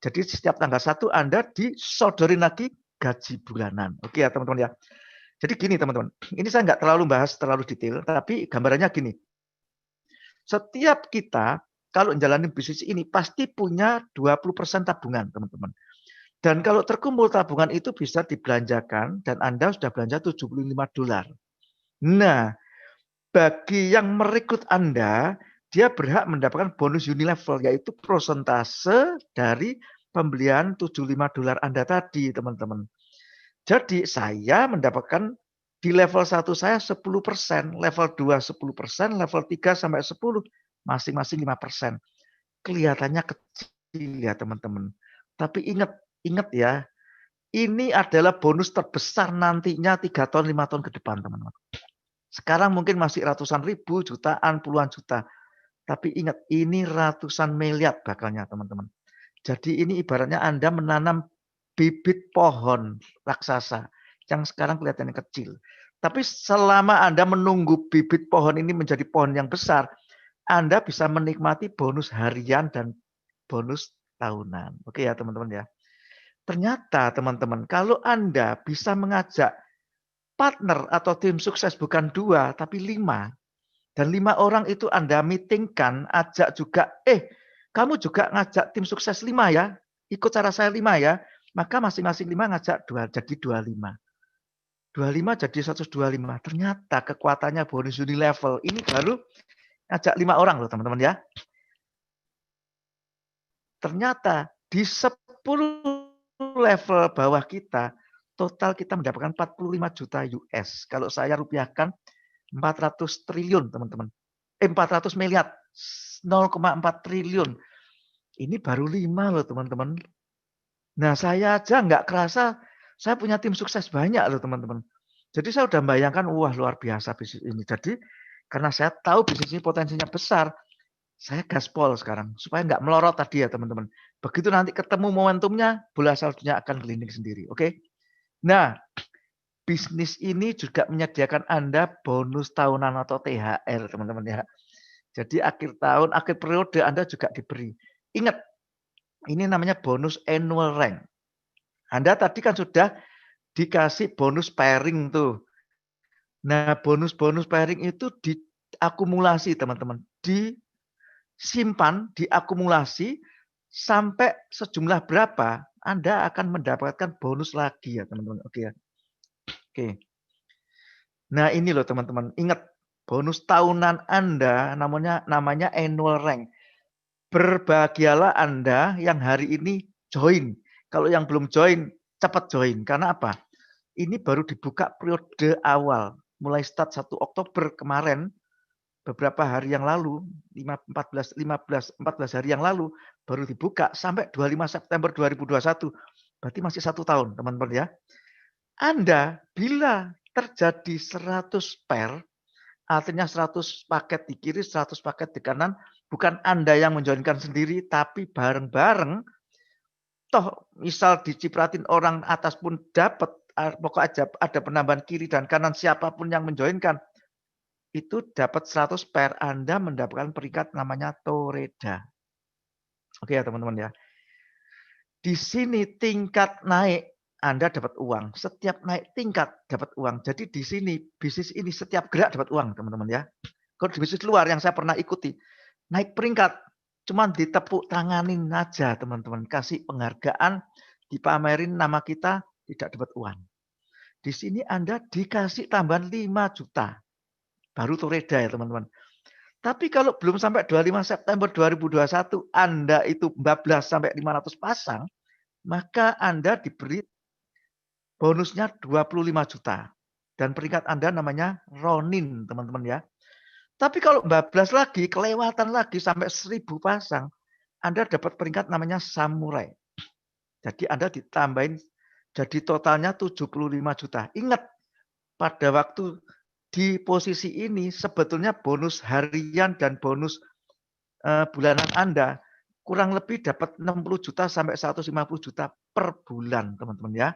Jadi setiap tanggal 1 Anda disodorin lagi gaji bulanan. Oke ya teman-teman ya. Jadi gini teman-teman, ini saya nggak terlalu bahas terlalu detail, tapi gambarannya gini. Setiap kita kalau menjalani bisnis ini pasti punya 20% tabungan teman-teman. Dan kalau terkumpul tabungan itu bisa dibelanjakan dan Anda sudah belanja $75. Nah, bagi yang merekrut Anda, dia berhak mendapatkan bonus unilevel, yaitu persentase dari pembelian $75 Anda tadi, teman-teman. Jadi saya mendapatkan di level 1 saya 10%, level 2 10%, level 3 sampai 10, masing-masing 5%. Kelihatannya kecil ya teman-teman. Tapi ingat ya, ini adalah bonus terbesar nantinya 3 tahun, 5 tahun ke depan teman-teman. Sekarang mungkin masih ratusan ribu, jutaan, puluhan juta. Tapi ingat, ini ratusan miliar bakalnya teman-teman. Jadi ini ibaratnya Anda menanam bibit pohon raksasa yang sekarang kelihatannya kecil. Tapi selama Anda menunggu bibit pohon ini menjadi pohon yang besar, Anda bisa menikmati bonus harian dan bonus tahunan. Oke ya teman-teman ya. Ternyata teman-teman, kalau Anda bisa mengajak partner atau tim sukses bukan 2 tapi 5, dan 5 orang itu Anda meetingkan, ajak juga, kamu juga ngajak tim sukses 5 ya, ikut cara saya 5 ya, maka masing-masing 5 ngajak 2, jadi 25. 25 jadi 125. Ternyata kekuatannya bonus unilevel. Ini baru ngajak 5 orang loh teman-teman ya. Ternyata di 10 level bawah kita, total kita mendapatkan 45 juta US. Kalau saya rupiahkan 400 triliun teman-teman. 400 miliar. 0,4 triliun. Ini baru 5 loh teman-teman. Nah saya aja nggak kerasa saya punya tim sukses banyak loh teman-teman. Jadi saya udah membayangkan, wah luar biasa bisnis ini. Jadi karena saya tahu bisnis ini potensinya besar, saya gaspol sekarang supaya nggak melorot tadi ya teman-teman. Begitu nanti ketemu momentumnya, bola saljunya akan gelinding sendiri. Oke? Nah, bisnis ini juga menyediakan Anda bonus tahunan atau THR teman-teman ya. Jadi akhir tahun, akhir periode Anda juga diberi. Ingat, ini namanya bonus annual rank. Anda tadi kan sudah dikasih bonus pairing tuh. Nah, bonus-bonus pairing itu diakumulasi teman-teman. Disimpan, diakumulasi sampai sejumlah berapa Anda akan mendapatkan bonus lagi ya teman-teman. Oke ya. Oke. Nah, ini loh teman-teman. Ingat, bonus tahunan Anda namanya annual rank. Berbahagialah Anda yang hari ini join. Kalau yang belum join, cepat join. Karena apa? Ini baru dibuka periode awal. Mulai start 1 Oktober kemarin, beberapa hari yang lalu, 14 hari yang lalu, baru dibuka sampai 25 September 2021. Berarti masih 1 tahun, teman-teman ya. Anda bila terjadi 100 pair, artinya 100 paket di kiri, 100 paket di kanan, bukan Anda yang menjoinkan sendiri, tapi bareng-bareng. Toh misal dicipratin orang atas pun dapat, pokok aja ada penambahan kiri dan kanan siapapun yang menjoinkan, itu dapat 100 pair, Anda mendapatkan peringkat namanya Toreda. Oke ya teman-teman ya. Di sini tingkat naik, Anda dapat uang. Setiap naik tingkat dapat uang. Jadi di sini bisnis ini setiap gerak dapat uang teman-teman ya. Kalau di bisnis luar yang saya pernah ikuti, naik peringkat, cuman ditepuk tanganin aja teman-teman. Kasih penghargaan, dipamerin nama kita, tidak dapat uang. Di sini Anda dikasih tambahan 5 juta. Baru Toreda ya teman-teman. Tapi kalau belum sampai 25 September 2021, Anda itu bablas sampai 500 pasang, maka Anda diberi bonusnya 25 juta. Dan peringkat Anda namanya Ronin teman-teman ya. Tapi kalau bablas lagi, kelewatan lagi sampai 1000 pasang, Anda dapat peringkat namanya Samurai. Jadi Anda ditambahin, jadi totalnya 75 juta. Ingat, pada waktu di posisi ini sebetulnya bonus harian dan bonus bulanan Anda kurang lebih dapat 60 juta sampai 150 juta per bulan, teman-teman ya.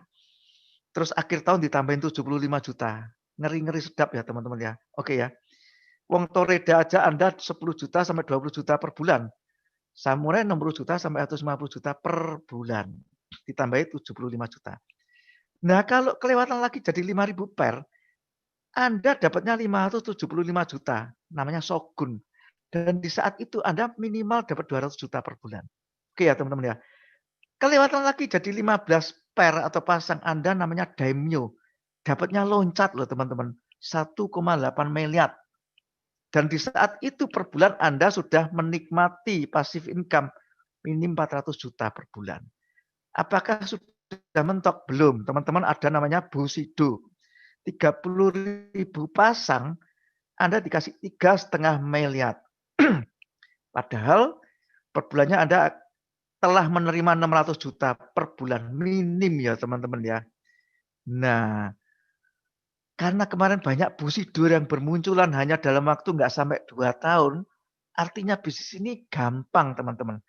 Terus akhir tahun ditambahin 75 juta. Ngeri-ngeri sedap ya, teman-teman ya. Oke ya. Wong Toreda aja Anda 10 juta sampai 20 juta per bulan. Samurai 60 juta sampai 150 juta per bulan. Ditambahi 75 juta. Nah, kalau kelewatan lagi jadi 5.000 per, Anda dapatnya 575 juta, namanya Shogun. Dan di saat itu Anda minimal dapat 200 juta per bulan. Oke ya teman-teman ya. Kelewatan lagi jadi 15 per atau pasang Anda namanya Daimyo. Dapatnya loncat loh teman-teman. 1,8 miliar. Dan di saat itu per bulan Anda sudah menikmati passive income minim 400 juta per bulan. Apakah sudah mentok? Belum. Teman-teman ada namanya Bushido. 30.000 pasang, Anda dikasih 3,5 miliar. Padahal per bulannya Anda telah menerima 600 juta per bulan. Minim ya teman-teman ya. Nah, karena kemarin banyak Bushido yang bermunculan hanya dalam waktu nggak sampai 2 tahun, artinya bisnis ini gampang teman-teman.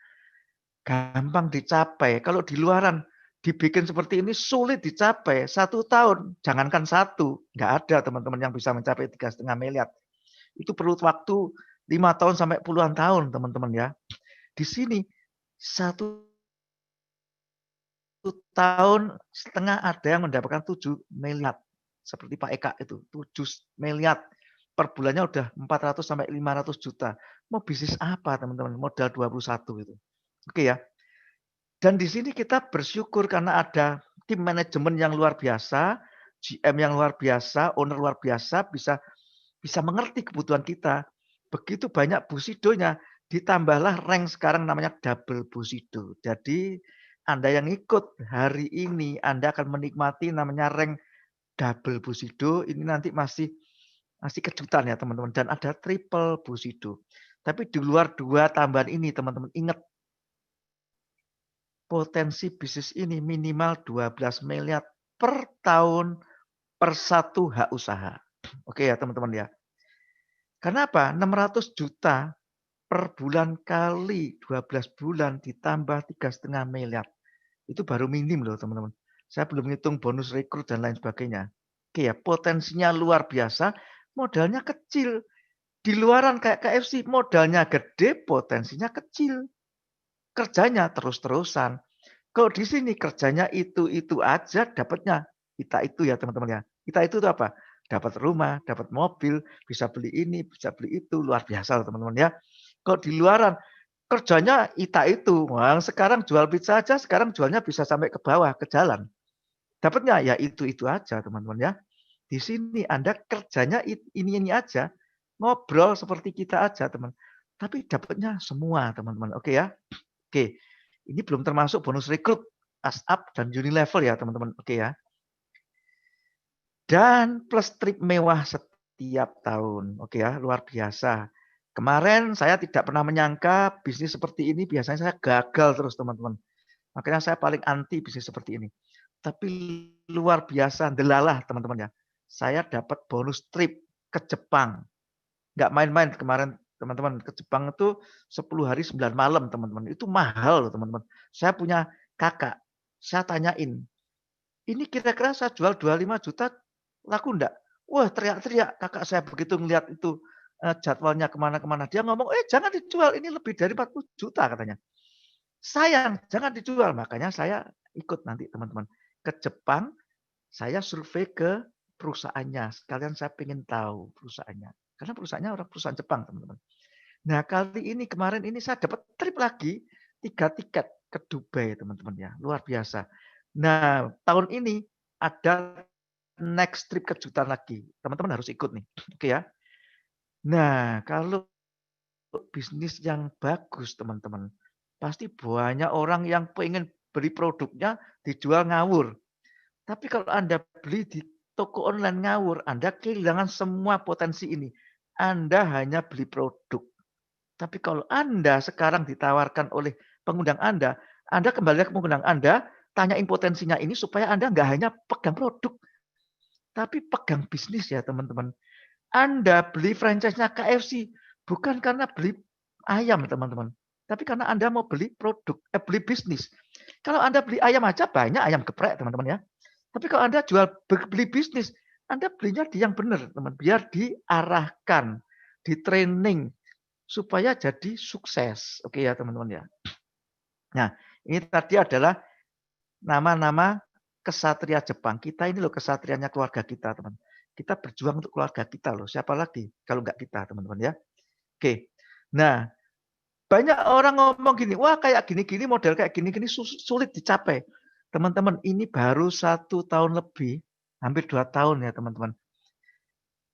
Gampang dicapai. Kalau di luaran dibikin seperti ini sulit dicapai. 1 tahun, jangankan 1, nggak ada teman-teman yang bisa mencapai 3,5 miliar. Itu perlu waktu 5 tahun sampai puluhan tahun teman-teman ya. Di sini 1 tahun setengah ada yang mendapatkan 7 miliar. Seperti Pak Eka itu, 7 miliar. Per bulannya udah 400 sampai 500 juta. Mau bisnis apa teman-teman? Modal 21 itu. Oke ya. Dan di sini kita bersyukur karena ada tim manajemen yang luar biasa, GM yang luar biasa, owner luar biasa, bisa mengerti kebutuhan kita. Begitu banyak Bushido-nya, ditambahlah rank sekarang namanya double Bushido. Jadi Anda yang ikut hari ini, Anda akan menikmati namanya rank double Bushido. Ini nanti masih kejutan ya teman-teman. Dan ada triple Bushido. Tapi di luar 2 tambahan ini teman-teman ingat, potensi bisnis ini minimal 12 miliar per tahun per 1 hak usaha. Oke ya teman-teman ya. Kenapa? 600 juta per bulan kali 12 bulan ditambah 3,5 miliar. Itu baru minim loh teman-teman. Saya belum ngitung bonus rekrut dan lain sebagainya. Oke ya, potensinya luar biasa, modalnya kecil. Di luaran kayak KFC, modalnya gede, potensinya kecil. Kerjanya terus-terusan. Kalau di sini kerjanya itu aja, dapatnya kita itu ya teman-teman ya. Kita itu apa? Dapat rumah, dapat mobil, bisa beli ini, bisa beli itu, luar biasa teman-teman ya. Kalau di luaran kerjanya itu, wah sekarang jual pizza aja, sekarang jualnya bisa sampai ke bawah, ke jalan. Dapatnya ya itu aja teman-teman ya. Di sini Anda kerjanya ini aja, ngobrol seperti kita aja teman. Tapi dapatnya semua teman-teman. Oke ya. Oke. Ini belum termasuk bonus rekrut, ASAP dan Unilevel ya teman-teman. Oke ya. Dan plus trip mewah setiap tahun. Oke ya, luar biasa. Kemarin saya tidak pernah menyangka bisnis seperti ini, biasanya saya gagal terus teman-teman. Makanya saya paling anti bisnis seperti ini. Tapi luar biasa, delalah teman-teman ya. Saya dapat bonus trip ke Jepang. Nggak main-main kemarin teman-teman, ke Jepang itu 10 hari 9 malam teman-teman. Itu mahal loh teman-teman. Saya punya kakak, saya tanyain, ini kira-kira saya jual 25 juta laku enggak? Wah teriak-teriak kakak saya begitu ngelihat itu jadwalnya kemana-kemana. Dia ngomong, jangan dijual, ini lebih dari 40 juta katanya. Sayang, jangan dijual. Makanya saya ikut nanti teman-teman ke Jepang, saya survei ke perusahaannya. Sekalian saya ingin tahu perusahaannya. Karena perusahaannya orang perusahaan Jepang teman-teman. Nah kali ini kemarin ini saya dapat trip lagi 3 tiket ke Dubai teman-teman ya. Luar biasa. Nah tahun ini ada next trip kejutan lagi. Teman-teman harus ikut nih. Oke ya. Nah kalau bisnis yang bagus teman-teman, pasti banyak orang yang pengen beli produknya dijual ngawur. Tapi kalau Anda beli di toko online ngawur, Anda kehilangan semua potensi ini. Anda hanya beli produk. Tapi kalau Anda sekarang ditawarkan oleh pengundang Anda kembali ke pengundang Anda, tanyain potensinya ini supaya Anda nggak hanya pegang produk, tapi pegang bisnis ya teman-teman. Anda beli franchise-nya KFC bukan karena beli ayam teman-teman, tapi karena Anda mau beli produk, beli bisnis. Kalau Anda beli ayam aja banyak ayam geprek teman-teman ya. Tapi kalau Anda beli bisnis, Anda belinya di yang benar teman, biar diarahkan, di training, supaya jadi sukses. Oke ya teman-teman ya. Nah, ini tadi adalah nama-nama kesatria Jepang. Kita ini loh kesatrianya keluarga kita, teman. Kita berjuang untuk keluarga kita loh. Siapa lagi kalau nggak kita, teman-teman ya. Oke. Nah, banyak orang ngomong gini, wah kayak gini-gini, model kayak gini-gini sulit dicapai. Teman-teman, ini baru 1 tahun lebih, hampir 2 tahun ya teman-teman.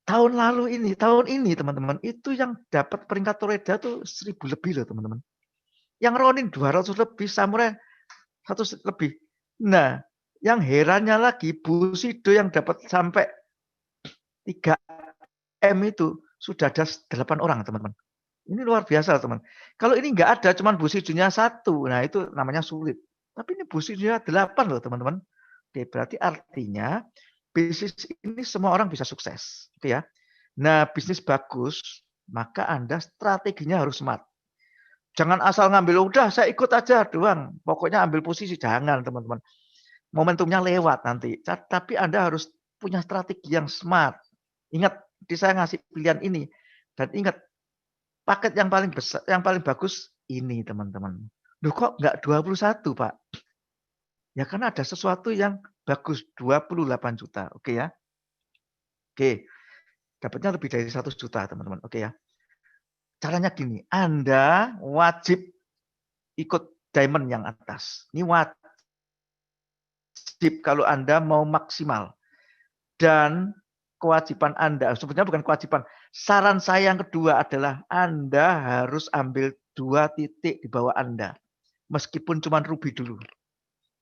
Tahun ini teman-teman, itu yang dapat peringkat Toreda tuh 1000 lebih loh teman-teman. Yang Ronin 200 lebih, Samurai 100 lebih. Nah, yang herannya lagi, Bushido yang dapat sampai 3M itu sudah ada 8 orang teman-teman. Ini luar biasa, teman. Kalau ini nggak ada, cuman Bushido-nya 1, nah itu namanya sulit. Tapi ini Bushido-nya 8 loh, teman-teman. Oke, berarti artinya bisnis ini semua orang bisa sukses, gitu ya. Nah, bisnis bagus, maka Anda strateginya harus smart. Jangan asal ngambil, udah saya ikut aja doang. Pokoknya ambil posisi, jangan, teman-teman. Momentumnya lewat nanti. Tapi Anda harus punya strategi yang smart. Ingat, saya ngasih pilihan ini. Dan ingat, paket yang paling besar, yang paling bagus ini teman-teman. Loh kok nggak 21 Pak? Ya karena ada sesuatu yang bagus, 28 juta. Oke ya. Oke, dapatnya lebih dari 100 juta teman-teman. Oke ya. Caranya gini, Anda wajib ikut diamond yang atas. Ini wajib kalau Anda mau maksimal. Dan kewajiban Anda, sebenarnya bukan kewajiban. Saran saya yang kedua adalah Anda harus ambil 2 titik di bawah Anda. Meskipun cuma ruby dulu.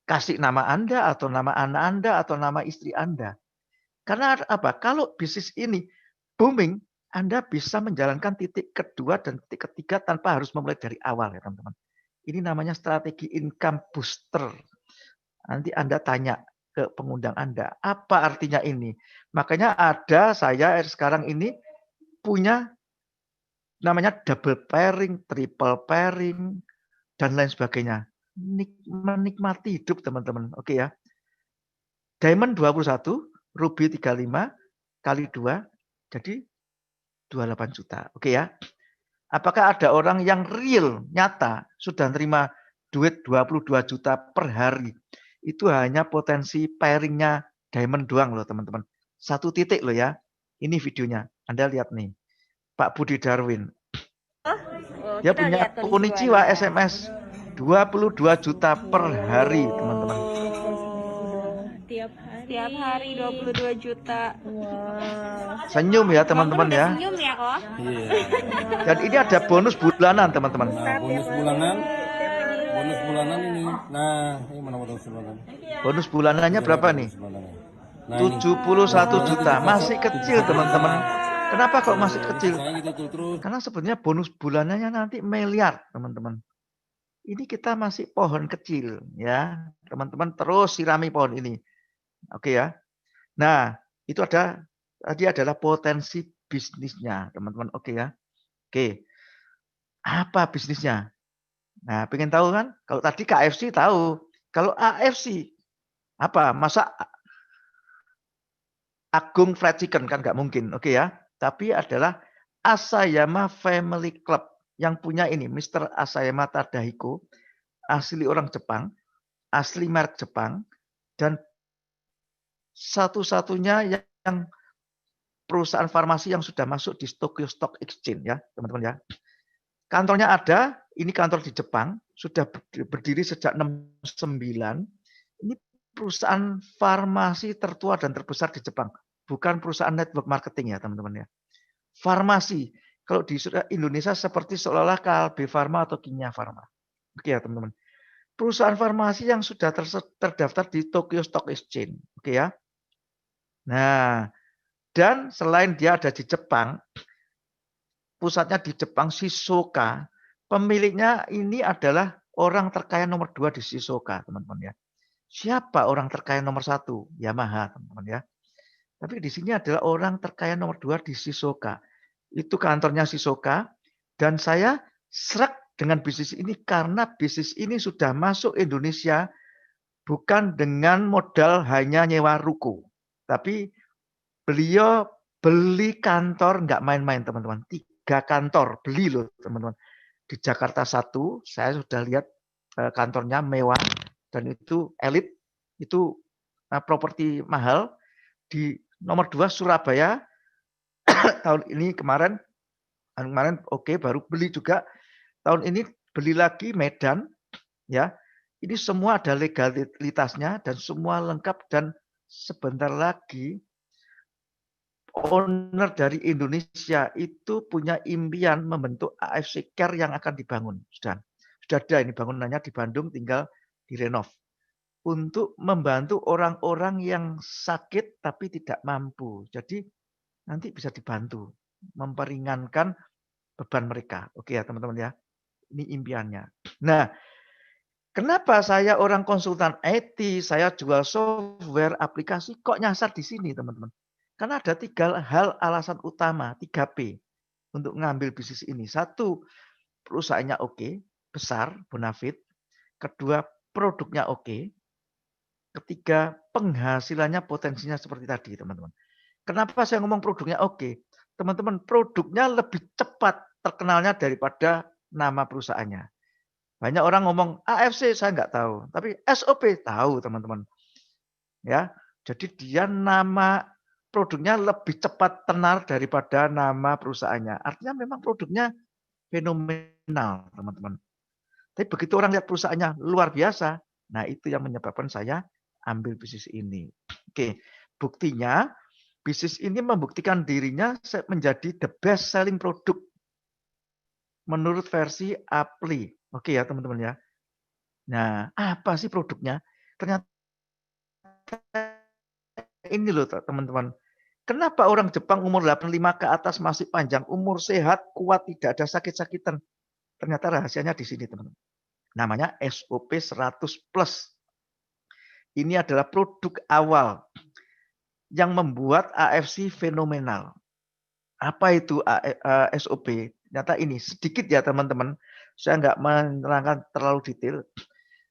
Kasih nama Anda atau nama anak Anda atau nama istri Anda. Karena apa? Kalau bisnis ini booming, Anda bisa menjalankan titik kedua dan titik ketiga tanpa harus memulai dari awal ya teman-teman. Ini namanya strategi income booster. Nanti Anda tanya ke pengundang Anda, apa artinya ini? Makanya ada saya sekarang ini punya namanya double pairing, triple pairing, dan lain sebagainya. Menikmati hidup teman-teman. Oke ya. Diamond 21, Ruby 35, kali 2, jadi 28 juta. Oke ya. Apakah ada orang yang real, nyata, sudah nerima duit 22 juta per hari? Itu hanya potensi pairingnya diamond doang loh teman-teman. 1 titik loh ya. Ini videonya. Anda lihat nih. Pak Budi Darwin. Dia punya Konichiwa SMS 22 juta per hari teman-teman. Tiap hari 22 juta. Wah. Senyum ya teman-teman ya. Senyum ya kok. Iya. Dan ini ada bonus bulanan teman-teman. Nah, bonus bulanan. Bonus bulanan ini. Nah, ini mana bonus bulanan? Bonus bulanannya berapa nih? Nah, 71 juta. Masih kecil teman-teman. Kenapa kok masih kecil? Terus. Karena sebenarnya bonus bulanannya nanti miliar teman-teman. Ini kita masih pohon kecil ya. Teman-teman terus sirami pohon ini. Oke ya. Nah, itu tadi adalah potensi bisnisnya, teman-teman. Oke ya. Oke. Apa bisnisnya? Nah, pengen tahu kan? Kalau tadi KFC tahu. Kalau AFC apa? Masa Agung Fried Chicken kan nggak mungkin. Oke ya. Tapi adalah Asayama Family Club yang punya ini Mr. Asayama Tadahiko, asli orang Jepang, asli merek Jepang, dan satu-satunya yang perusahaan farmasi yang sudah masuk di Tokyo Stock Exchange ya, teman-teman ya. Kantornya ada, ini kantor di Jepang, sudah berdiri sejak 69. Ini perusahaan farmasi tertua dan terbesar di Jepang, bukan perusahaan network marketing ya, teman-teman ya. Farmasi, kalau di Indonesia seperti seolah-olah Kalbe Farma atau Kimia Farma. Oke ya, teman-teman. Perusahaan farmasi yang sudah terdaftar di Tokyo Stock Exchange. Oke ya. Nah, dan selain dia ada di Jepang, pusatnya di Jepang, Shizuoka, pemiliknya ini adalah orang terkaya nomor 2 di Shizuoka, teman-teman ya. Siapa orang terkaya nomor 1? Yamaha, teman-teman ya. Tapi di sini adalah orang terkaya nomor 2 di Shizuoka. Itu kantornya Shizuoka, dan saya serak dengan bisnis ini karena bisnis ini sudah masuk Indonesia bukan dengan modal hanya nyewa ruko, tapi beliau beli kantor nggak main-main teman-teman, 3 kantor, beli loh teman-teman. Di Jakarta 1, saya sudah lihat kantornya mewah dan itu elit, itu properti mahal. Di nomor 2 Surabaya tahun ini kemarin oke, baru beli juga. Tahun ini beli lagi Medan, ya. Ini semua ada legalitasnya dan semua lengkap dan sebentar lagi owner dari Indonesia itu punya impian membentuk AFC Care yang akan dibangun. Sudah ada ini bangunannya di Bandung, tinggal direnov. Untuk membantu orang-orang yang sakit tapi tidak mampu. Jadi nanti bisa dibantu, memperingankan beban mereka. Oke ya teman-teman ya, ini impiannya. Nah, kenapa saya orang konsultan IT, saya jual software, aplikasi, kok nyasar di sini teman-teman? Karena ada 3 hal alasan utama, 3P untuk ngambil bisnis ini. 1, perusahaannya oke, besar, bonafit. Kedua, produknya oke. Ketiga, penghasilannya potensinya seperti tadi teman-teman. Kenapa saya ngomong produknya oke? Teman-teman, produknya lebih cepat terkenalnya daripada nama perusahaannya. Banyak orang ngomong AFC saya nggak tahu, tapi SOP tahu teman-teman. Ya, jadi dia nama produknya lebih cepat tenar daripada nama perusahaannya. Artinya memang produknya fenomenal, teman-teman. Tapi begitu orang lihat perusahaannya luar biasa, nah itu yang menyebabkan saya ambil bisnis ini. Oke, buktinya bisnis ini membuktikan dirinya menjadi the best selling product menurut versi Appli. Oke ya teman-teman ya. Nah, apa sih produknya? Ternyata ini loh teman-teman. Kenapa orang Jepang umur 85 ke atas masih panjang umur, sehat, kuat, tidak ada sakit-sakitan? Ternyata rahasianya di sini teman-teman. Namanya SOP 100 plus. Ini adalah produk awal yang membuat AFC fenomenal. Apa itu SOP? Ternyata ini sedikit ya teman-teman. Saya nggak menerangkan terlalu detail.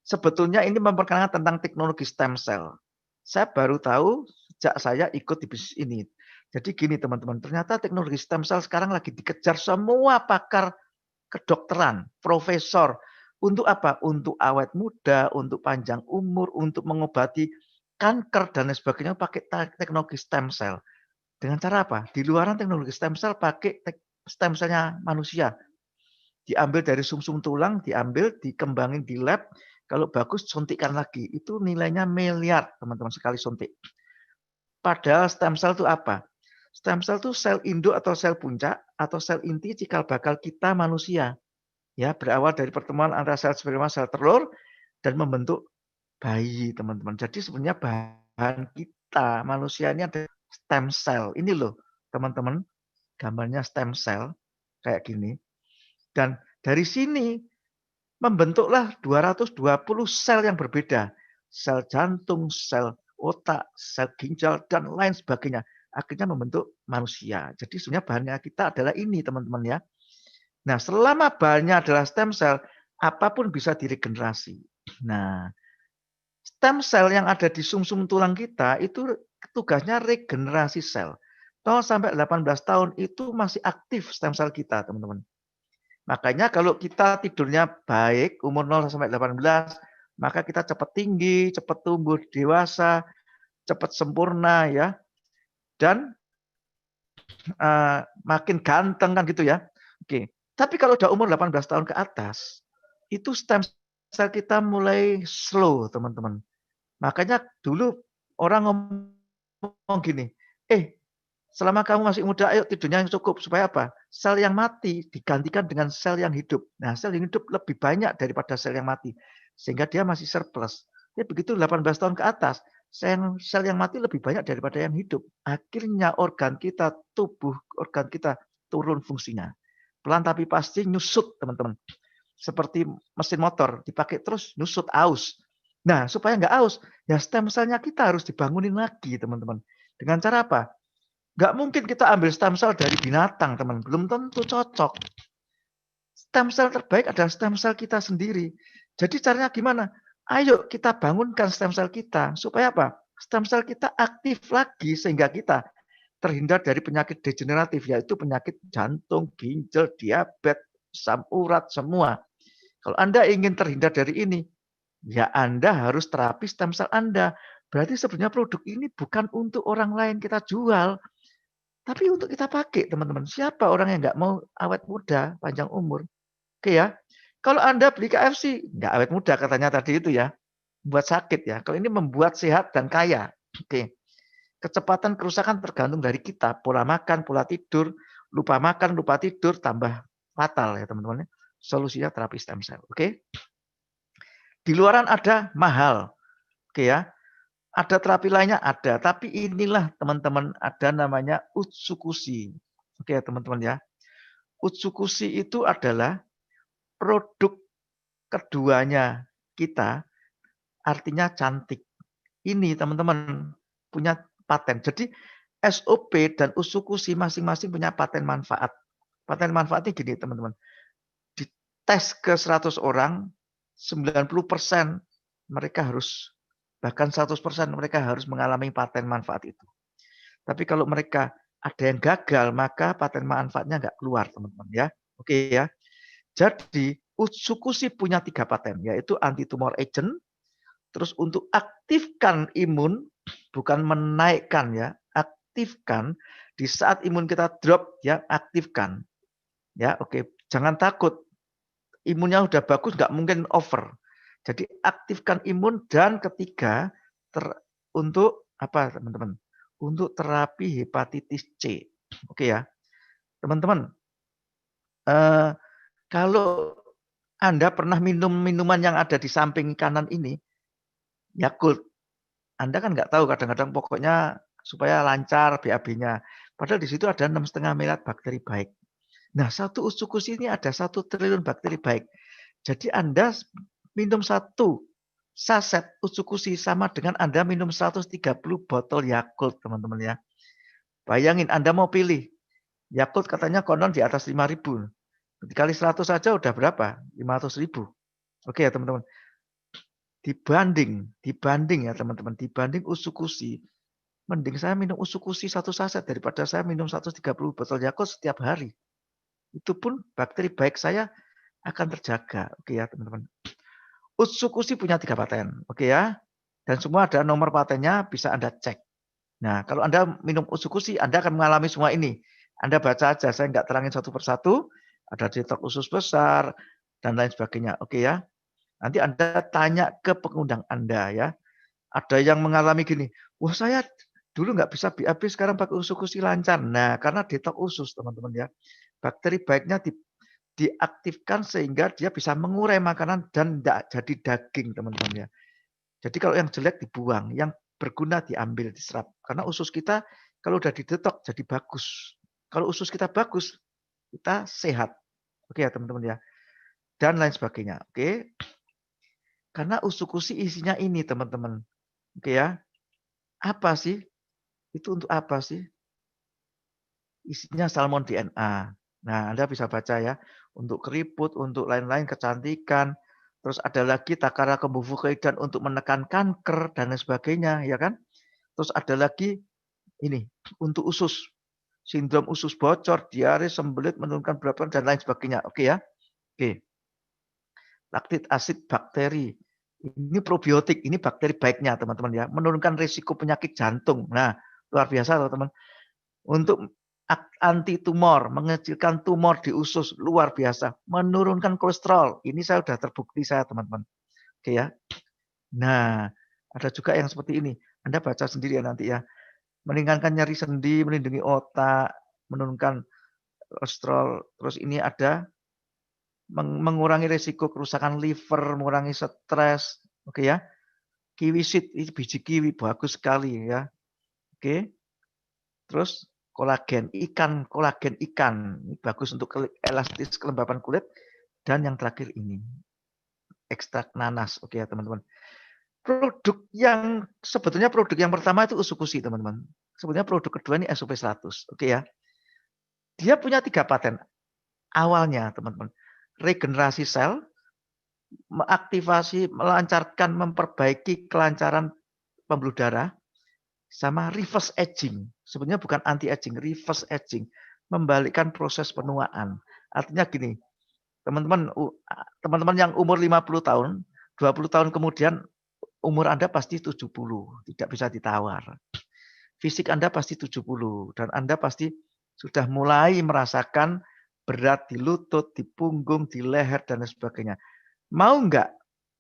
Sebetulnya ini memperkenalkan tentang teknologi stem cell. Saya baru tahu sejak saya ikut di bisnis ini. Jadi gini teman-teman, ternyata teknologi stem cell sekarang lagi dikejar semua pakar kedokteran, profesor. Untuk apa? Untuk awet muda, untuk panjang umur, untuk mengobati kanker dan lain sebagainya pakai teknologi stem cell. Dengan cara apa? Di luaran teknologi stem cell pakai stem cellnya manusia. Diambil dari sumsum tulang, diambil, dikembangin di lab. Kalau bagus, suntikkan lagi. Itu nilainya miliar, teman-teman, sekali suntik. Padahal stem cell itu apa? Stem cell itu sel induk atau sel puncak atau sel inti cikal bakal kita manusia. Ya, berawal dari pertemuan antara sel sperma sel telur dan membentuk bayi, teman-teman. Jadi sebenarnya bahan kita manusia ini ada stem cell. Ini loh, teman-teman. Gambarnya stem cell kayak gini. Dan dari sini membentuklah 220 sel yang berbeda. Sel jantung, sel otak, sel ginjal, dan lain sebagainya. Akhirnya membentuk manusia. Jadi sebenarnya bahannya kita adalah ini teman-teman ya. Nah selama bahannya adalah stem cell, apapun bisa diregenerasi. Nah stem cell yang ada di sumsum tulang kita itu tugasnya regenerasi sel. 0 sampai 18 tahun itu masih aktif stem cell kita teman-teman. Makanya kalau kita tidurnya baik, umur 0 sampai 18, maka kita cepat tinggi, cepat tumbuh dewasa, cepat sempurna ya. Dan makin ganteng kan gitu ya. Oke. Tapi kalau udah umur 18 tahun ke atas, itu stem cell kita mulai slow, teman-teman. Makanya dulu orang ngomong gini, selama kamu masih muda, ayo tidurnya yang cukup. Supaya apa? Sel yang mati digantikan dengan sel yang hidup. Nah, sel yang hidup lebih banyak daripada sel yang mati. Sehingga dia masih surplus. Ya begitu 18 tahun ke atas, sel yang mati lebih banyak daripada yang hidup. Akhirnya organ kita, tubuh organ kita turun fungsinya. Pelan tapi pasti nyusut, teman-teman. Seperti mesin motor, dipakai terus nyusut, aus. Nah, supaya nggak aus, ya stem cell-nya kita harus dibangunin lagi, teman-teman. Dengan cara apa? Nggak mungkin kita ambil stem cell dari binatang, teman. Belum tentu cocok. Stem cell terbaik adalah stem cell kita sendiri. Jadi caranya gimana? Ayo kita bangunkan stem cell kita. Supaya apa? Stem cell kita aktif lagi sehingga kita terhindar dari penyakit degeneratif, yaitu penyakit jantung, ginjal, diabetes, asam urat, semua. Kalau Anda ingin terhindar dari ini, ya Anda harus terapi stem cell Anda. Berarti sebenarnya produk ini bukan untuk orang lain kita jual, tapi untuk kita pakai, teman-teman. Siapa orang yang nggak mau awet muda, panjang umur? Oke ya. Kalau Anda beli KFC, nggak awet muda katanya tadi itu ya. Buat sakit ya. Kalau ini membuat sehat dan kaya. Oke. Kecepatan kerusakan tergantung dari kita. Pola makan, pola tidur, lupa makan, lupa tidur, tambah fatal ya teman-teman. Solusinya terapi stem cell. Oke. Di luaran ada mahal. Oke ya. Ada terapi lainnya ada. Tapi inilah teman-teman ada namanya Utsukushi. Oke ya teman-teman ya. Utsukushi itu adalah produk keduanya kita, artinya cantik. Ini teman-teman punya paten. Jadi SOP dan Utsukushi masing-masing punya paten manfaat. Paten manfaatnya gini teman-teman. Di tes ke 100 orang, 90% mereka harus, bahkan 100% mereka harus mengalami paten manfaat itu. Tapi kalau mereka ada yang gagal, maka paten manfaatnya nggak keluar teman-teman ya. Oke ya. Jadi Utsukushi punya 3 paten, yaitu anti-tumor agent, terus untuk aktifkan imun, bukan menaikkan ya, aktifkan di saat imun kita drop ya, aktifkan. Ya, oke. Jangan takut. Imunnya udah bagus, nggak mungkin over. Jadi aktifkan imun dan ketiga untuk apa teman-teman? Untuk terapi hepatitis C. Oke ya, teman-teman. Kalau Anda pernah minum minuman yang ada di samping kanan ini, Yakult. Anda kan nggak tahu kadang-kadang pokoknya supaya lancar BAB-nya. Padahal di situ ada 6,5 miliar bakteri baik. Nah, satu Utsukushi ini ada 1 triliun bakteri baik. Jadi Anda minum 1 saset Utsukushi sama dengan Anda minum 130 botol Yakult, teman-teman ya. Bayangin Anda mau pilih. Yakult katanya konon di atas 5.000. Dikali 100 saja udah berapa? 500.000. Oke ya teman-teman. Dibanding ya teman-teman, dibanding Utsukushi, mending saya minum Utsukushi 1 saset daripada saya minum 130 botol Yakult setiap hari. Itu pun bakteri baik saya akan terjaga. Oke ya teman-teman. Utsukushi punya 3 paten. Oke ya. Dan semua ada nomor patennya, bisa Anda cek. Nah, kalau Anda minum Utsukushi, Anda akan mengalami semua ini. Anda baca aja, saya nggak terangin satu persatu. Ada detox usus besar, dan lain sebagainya. Oke ya. Nanti Anda tanya ke pengundang Anda ya. Ada yang mengalami gini, wah saya dulu nggak bisa BAB, sekarang pakai Utsukushi lancar. Nah, karena detox usus teman-teman ya. Bakteri baiknya diaktifkan sehingga dia bisa mengurai makanan dan tidak jadi daging teman-teman ya. Jadi kalau yang jelek dibuang, yang berguna diambil, diserap. Karena usus kita kalau udah didetok jadi bagus. Kalau usus kita bagus, kita sehat. Oke ya teman-teman ya. Dan lain sebagainya. Oke. Karena Utsukushi isinya ini teman-teman. Oke ya. Apa sih? Itu untuk apa sih? Isinya salmon DNA. Nah, Anda bisa baca ya. Untuk keriput, untuk lain-lain, kecantikan. Terus ada lagi Takara Kombufukedan untuk menekan kanker dan lain sebagainya, ya kan? Terus ada lagi ini untuk usus, sindrom usus bocor, diare, sembelit, menurunkan berat badan dan lain sebagainya. Oke ya? Oke. Laktik asid bakteri. Ini probiotik, ini bakteri baiknya teman-teman ya. Menurunkan risiko penyakit jantung. Nah, luar biasa teman-teman. Untuk anti tumor, mengecilkan tumor di usus, luar biasa. Menurunkan kolesterol. Ini saya sudah terbukti saya teman-teman. Oke ya. Nah, ada juga yang seperti ini. Anda baca sendiri ya nanti ya. Meringankan nyeri sendi, melindungi otak, menurunkan kolesterol. Terus ini ada mengurangi risiko kerusakan liver, mengurangi stres. Oke ya. Kiwi seed, ini biji kiwi bagus sekali ya. Oke. Terus kolagen ikan. Ini bagus untuk elastis kelembapan kulit. Dan yang terakhir ini ekstrak nanas. Oke ya teman-teman. Produk yang sebetulnya produk yang pertama itu Utsukushi teman-teman. Sebetulnya produk kedua ini SOP 100. Oke ya. Dia punya 3 paten. Awalnya teman-teman. Regenerasi sel, mengaktifasi, melancarkan, memperbaiki kelancaran pembuluh darah. sama reverse aging. Sebenarnya bukan anti aging, reverse aging. Membalikkan proses penuaan. Artinya gini, teman-teman yang umur 50 tahun, 20 tahun kemudian umur Anda pasti 70, tidak bisa ditawar. Fisik Anda pasti 70 dan Anda pasti sudah mulai merasakan berat di lutut, di punggung, di leher dan lain sebagainya. Mau enggak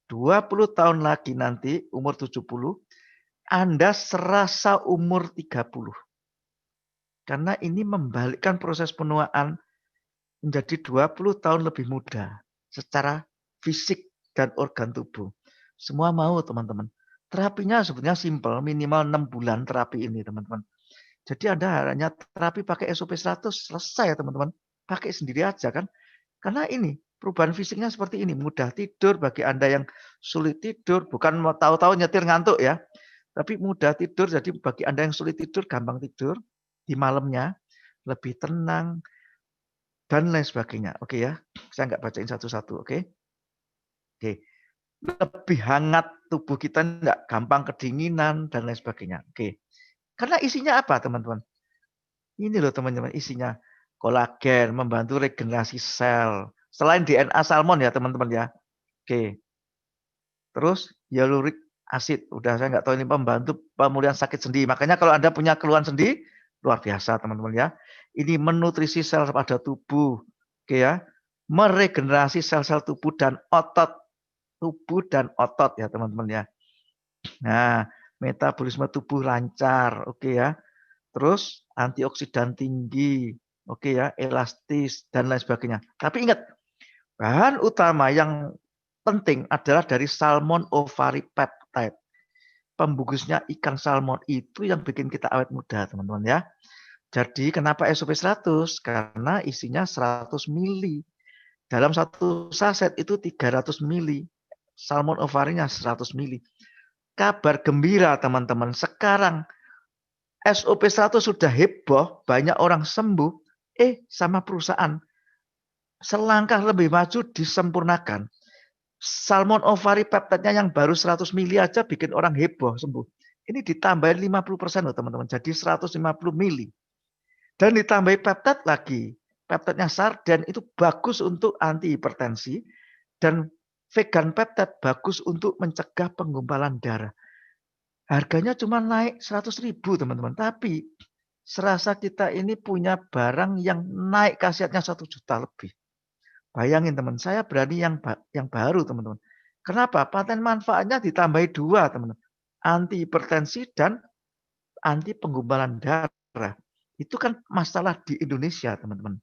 20 tahun lagi nanti umur 70 Anda serasa umur 30. Karena ini membalikkan proses penuaan menjadi 20 tahun lebih muda secara fisik dan organ tubuh. Semua mau teman-teman. Terapinya sebenarnya simpel, minimal 6 bulan terapi ini teman-teman. Jadi Anda hanya terapi pakai SOP 100 selesai ya teman-teman. Pakai sendiri aja kan. Karena ini perubahan fisiknya seperti ini. Mudah tidur bagi Anda yang sulit tidur. Bukan mau tahu-tahu nyetir ngantuk ya. Tapi mudah tidur, jadi bagi Anda yang sulit tidur, gampang tidur di malamnya, lebih tenang, dan lain sebagainya. Oke ya, saya nggak bacain satu-satu, oke? Oke, lebih hangat tubuh kita, nggak gampang kedinginan, dan lain sebagainya. Oke, karena isinya apa teman-teman? Ini loh teman-teman, isinya kolagen, membantu regenerasi sel. Selain DNA salmon ya teman-teman ya. Oke, terus hyaluronic acid. Udah saya nggak tahu ini pembantu pemulihan sakit sendi. Makanya kalau Anda punya keluhan sendi, luar biasa teman-teman ya. Ini menutrisi sel pada tubuh. Oke ya. Meregenerasi sel-sel tubuh dan otot. Tubuh dan otot ya teman-teman ya. Nah, metabolisme tubuh lancar. Oke ya. Terus antioksidan tinggi. Oke ya, elastis dan lain sebagainya. Tapi ingat, bahan utama yang penting adalah dari salmon ovary peptide. Pembungkusnya ikan salmon itu yang bikin kita awet muda, teman-teman ya. Jadi kenapa SOP 100? Karena isinya 100 mili. Dalam satu saset itu 300 mili. Salmon ovarinya 100 mili. Kabar gembira teman-teman, sekarang SOP 100 sudah heboh, banyak orang sembuh, sama perusahaan selangkah lebih maju disempurnakan. Salmon ovary peptide-nya yang baru 100 mili aja bikin orang heboh sembuh. Ini ditambahin 50% loh teman-teman, jadi 150 mili. Dan ditambahin peptide lagi. Peptide-nya sarden itu bagus untuk anti hipertensi dan vegan peptide bagus untuk mencegah penggumpalan darah. Harganya cuma naik 100.000 teman-teman, tapi serasa kita ini punya barang yang naik khasiatnya 1 juta lebih. Bayangin teman, saya berani yang baru teman-teman. Kenapa? Paten manfaatnya ditambahi 2 teman-teman. Anti hipertensi dan anti penggumpalan darah. Itu kan masalah di Indonesia teman-teman.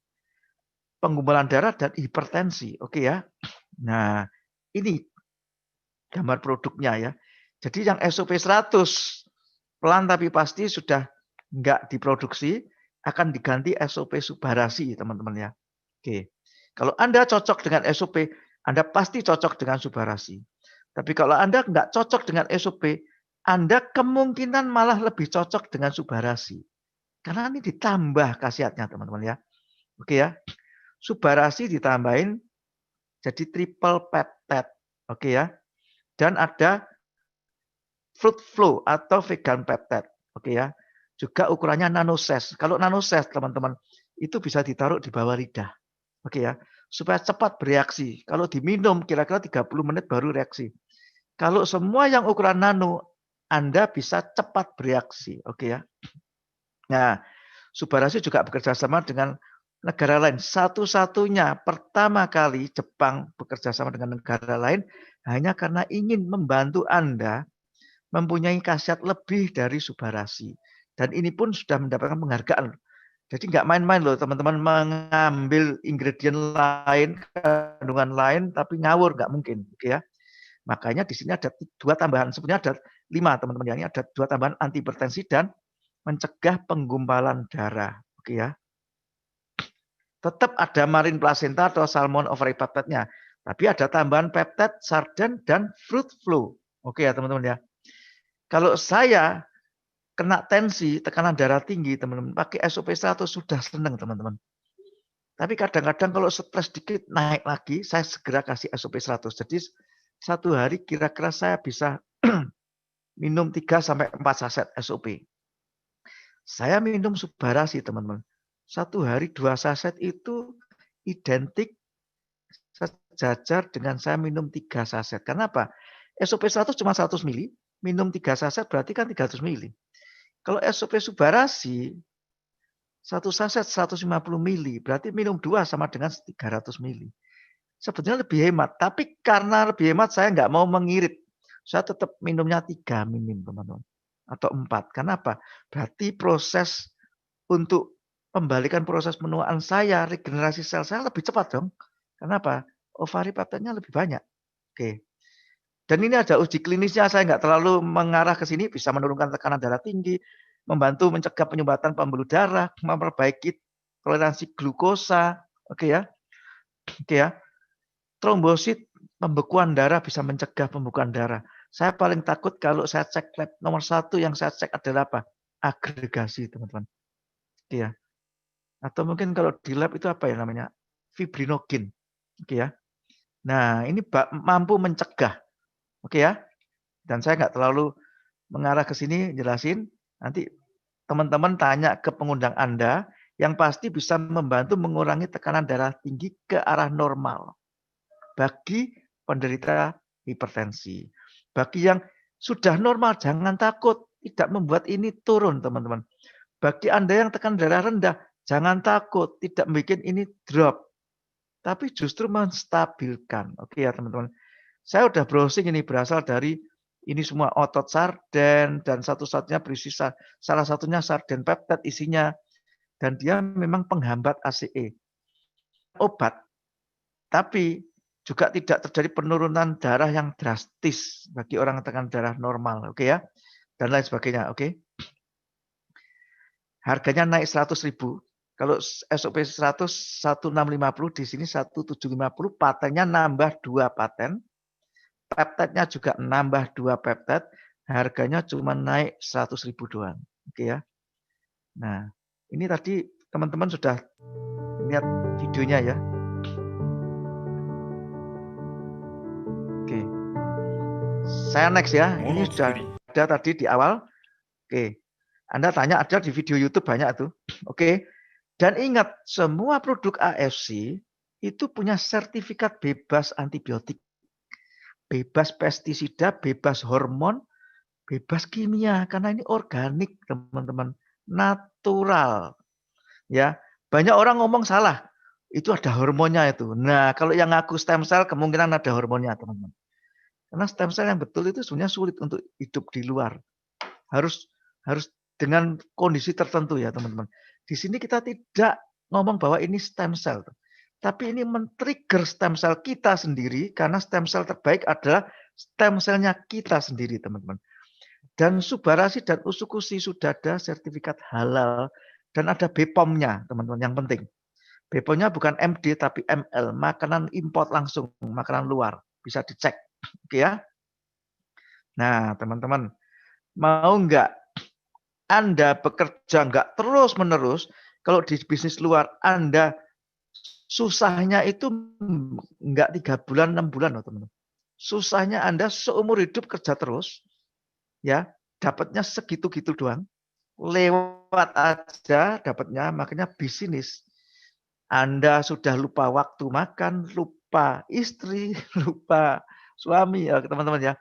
Penggumpalan darah dan hipertensi. Oke ya. Nah ini gambar produknya ya. Jadi yang SOP 100 pelan tapi pasti sudah nggak diproduksi, akan diganti SOP Subarasi teman-teman ya. Oke. Kalau Anda cocok dengan SOP, Anda pasti cocok dengan Subarasi. Tapi kalau Anda nggak cocok dengan SOP, Anda kemungkinan malah lebih cocok dengan Subarasi. Karena ini ditambah khasiatnya teman-teman ya. Oke ya. Subarasi ditambahin jadi triple peptide. Oke ya. Dan ada fruit flow atau vegan peptide. Oke ya. Juga ukurannya nanosize. Kalau nanosize teman-teman itu bisa ditaruh di bawah lidah. Oke ya, supaya cepat bereaksi. Kalau diminum kira-kira 30 menit baru reaksi. Kalau semua yang ukuran nano, Anda bisa cepat bereaksi. Oke ya. Nah, Subarasi juga bekerja sama dengan negara lain. Satu-satunya pertama kali Jepang bekerja sama dengan negara lain hanya karena ingin membantu Anda mempunyai khasiat lebih dari Subarasi. Dan ini pun sudah mendapatkan penghargaan. Jadi nggak main-main loh teman-teman mengambil ingredient lain, kandungan lain, tapi ngawur nggak mungkin, oke ya. Makanya di sini ada 2 tambahan, sebenarnya ada 5 teman-teman. Ini ada 2 tambahan anti hipertensi dan mencegah penggumpalan darah, oke ya. Tetap ada marine placenta atau salmon ovary peptide-nya, tapi ada tambahan peptide, sarden dan fruit flow, oke ya teman-teman ya. Kalau saya kena tensi, tekanan darah tinggi, teman-teman, pakai SOP 100 sudah senang, teman-teman. Tapi kadang-kadang kalau stres dikit naik lagi, saya segera kasih SOP 100. Jadi satu hari kira-kira saya bisa minum 3 sampai 4 saset SOP. Saya minum Subarasi, teman-teman. 1 hari 2 saset itu identik sejajar dengan saya minum 3 saset. Kenapa? SOP 100 cuma 100 mili, minum 3 saset berarti kan 300 mili. Kalau SOP Subarasi 1 saset 150 mili, berarti minum 2 sama dengan 300 mili. Sebetulnya lebih hemat, tapi karena lebih hemat saya nggak mau mengirit. Saya tetap minumnya 3 minim, teman-teman. Atau 4. Kenapa? Berarti proses untuk pembalikan proses penuaan saya, regenerasi sel saya lebih cepat dong. Kenapa? Ovari peptidenya lebih banyak. Oke. Dan ini ada uji klinisnya, saya nggak terlalu mengarah ke sini, bisa menurunkan tekanan darah tinggi, membantu mencegah penyumbatan pembuluh darah, memperbaiki toleransi glukosa, oke ya, oke ya. Trombosit, pembekuan darah bisa mencegah pembekuan darah. Saya paling takut kalau saya cek lab nomor 1 yang saya cek adalah apa? Agregasi, teman-teman. Oke ya. Atau mungkin kalau di lab itu apa ya namanya? Fibrinogen. Oke ya. Nah, ini mampu mencegah. Oke ya. Dan saya nggak terlalu mengarah ke sini jelasin. Nanti teman-teman tanya ke pengundang Anda yang pasti bisa membantu mengurangi tekanan darah tinggi ke arah normal bagi penderita hipertensi. Bagi yang sudah normal jangan takut, tidak membuat ini turun, teman-teman. Bagi Anda yang tekanan darah rendah, jangan takut, tidak membuat ini drop. Tapi justru menstabilkan. Oke ya, teman-teman. Saya udah browsing ini berasal dari ini semua otot sarden dan satu-satunya berisi salah satunya sarden peptide isinya dan dia memang penghambat ACE. Obat, tapi juga tidak terjadi penurunan darah yang drastis bagi orang tekanan darah normal, oke ya, dan lain sebagainya, oke. Harganya naik 100.000. Kalau SOP 100 1650 di sini 1750, patennya nambah 2 paten. Peptide-nya juga nambah 2 peptide, harganya cuma naik 100.000 doang. Oke ya. Nah, ini tadi teman-teman sudah lihat videonya ya. Oke. Saya next ya. Ini sudah ada tadi di awal. Oke. Anda tanya ada di video YouTube banyak tuh. Oke. Dan ingat, semua produk AFC itu punya sertifikat bebas antibiotik. Bebas pestisida, bebas hormon, bebas kimia karena ini organik, teman-teman, natural. Ya, banyak orang ngomong salah. Itu ada hormonnya itu. Nah, kalau yang ngaku stem cell kemungkinan ada hormonnya, teman-teman. Karena stem cell yang betul itu sebenarnya sulit untuk hidup di luar. Harus dengan kondisi tertentu ya, teman-teman. Di sini kita tidak ngomong bahwa ini stem cell. Tapi ini men-trigger stem cell kita sendiri karena stem cell terbaik adalah stem cell-nya kita sendiri, teman-teman. Dan Subarasi dan Usukusi sudah ada sertifikat halal dan ada BPOM-nya, teman-teman, yang penting. BPOM-nya bukan MD tapi ML, makanan import langsung, makanan luar. Bisa dicek. Oke ya. Nah, teman-teman, mau nggak Anda bekerja nggak terus-menerus, kalau di bisnis luar Anda susahnya itu enggak 3 bulan, 6 bulan loh teman-teman. Susahnya Anda seumur hidup kerja terus, ya, dapatnya segitu-gitu doang. Lewat aja dapatnya, makanya bisnis. Anda sudah lupa waktu makan, lupa istri, lupa suami ya teman-teman ya.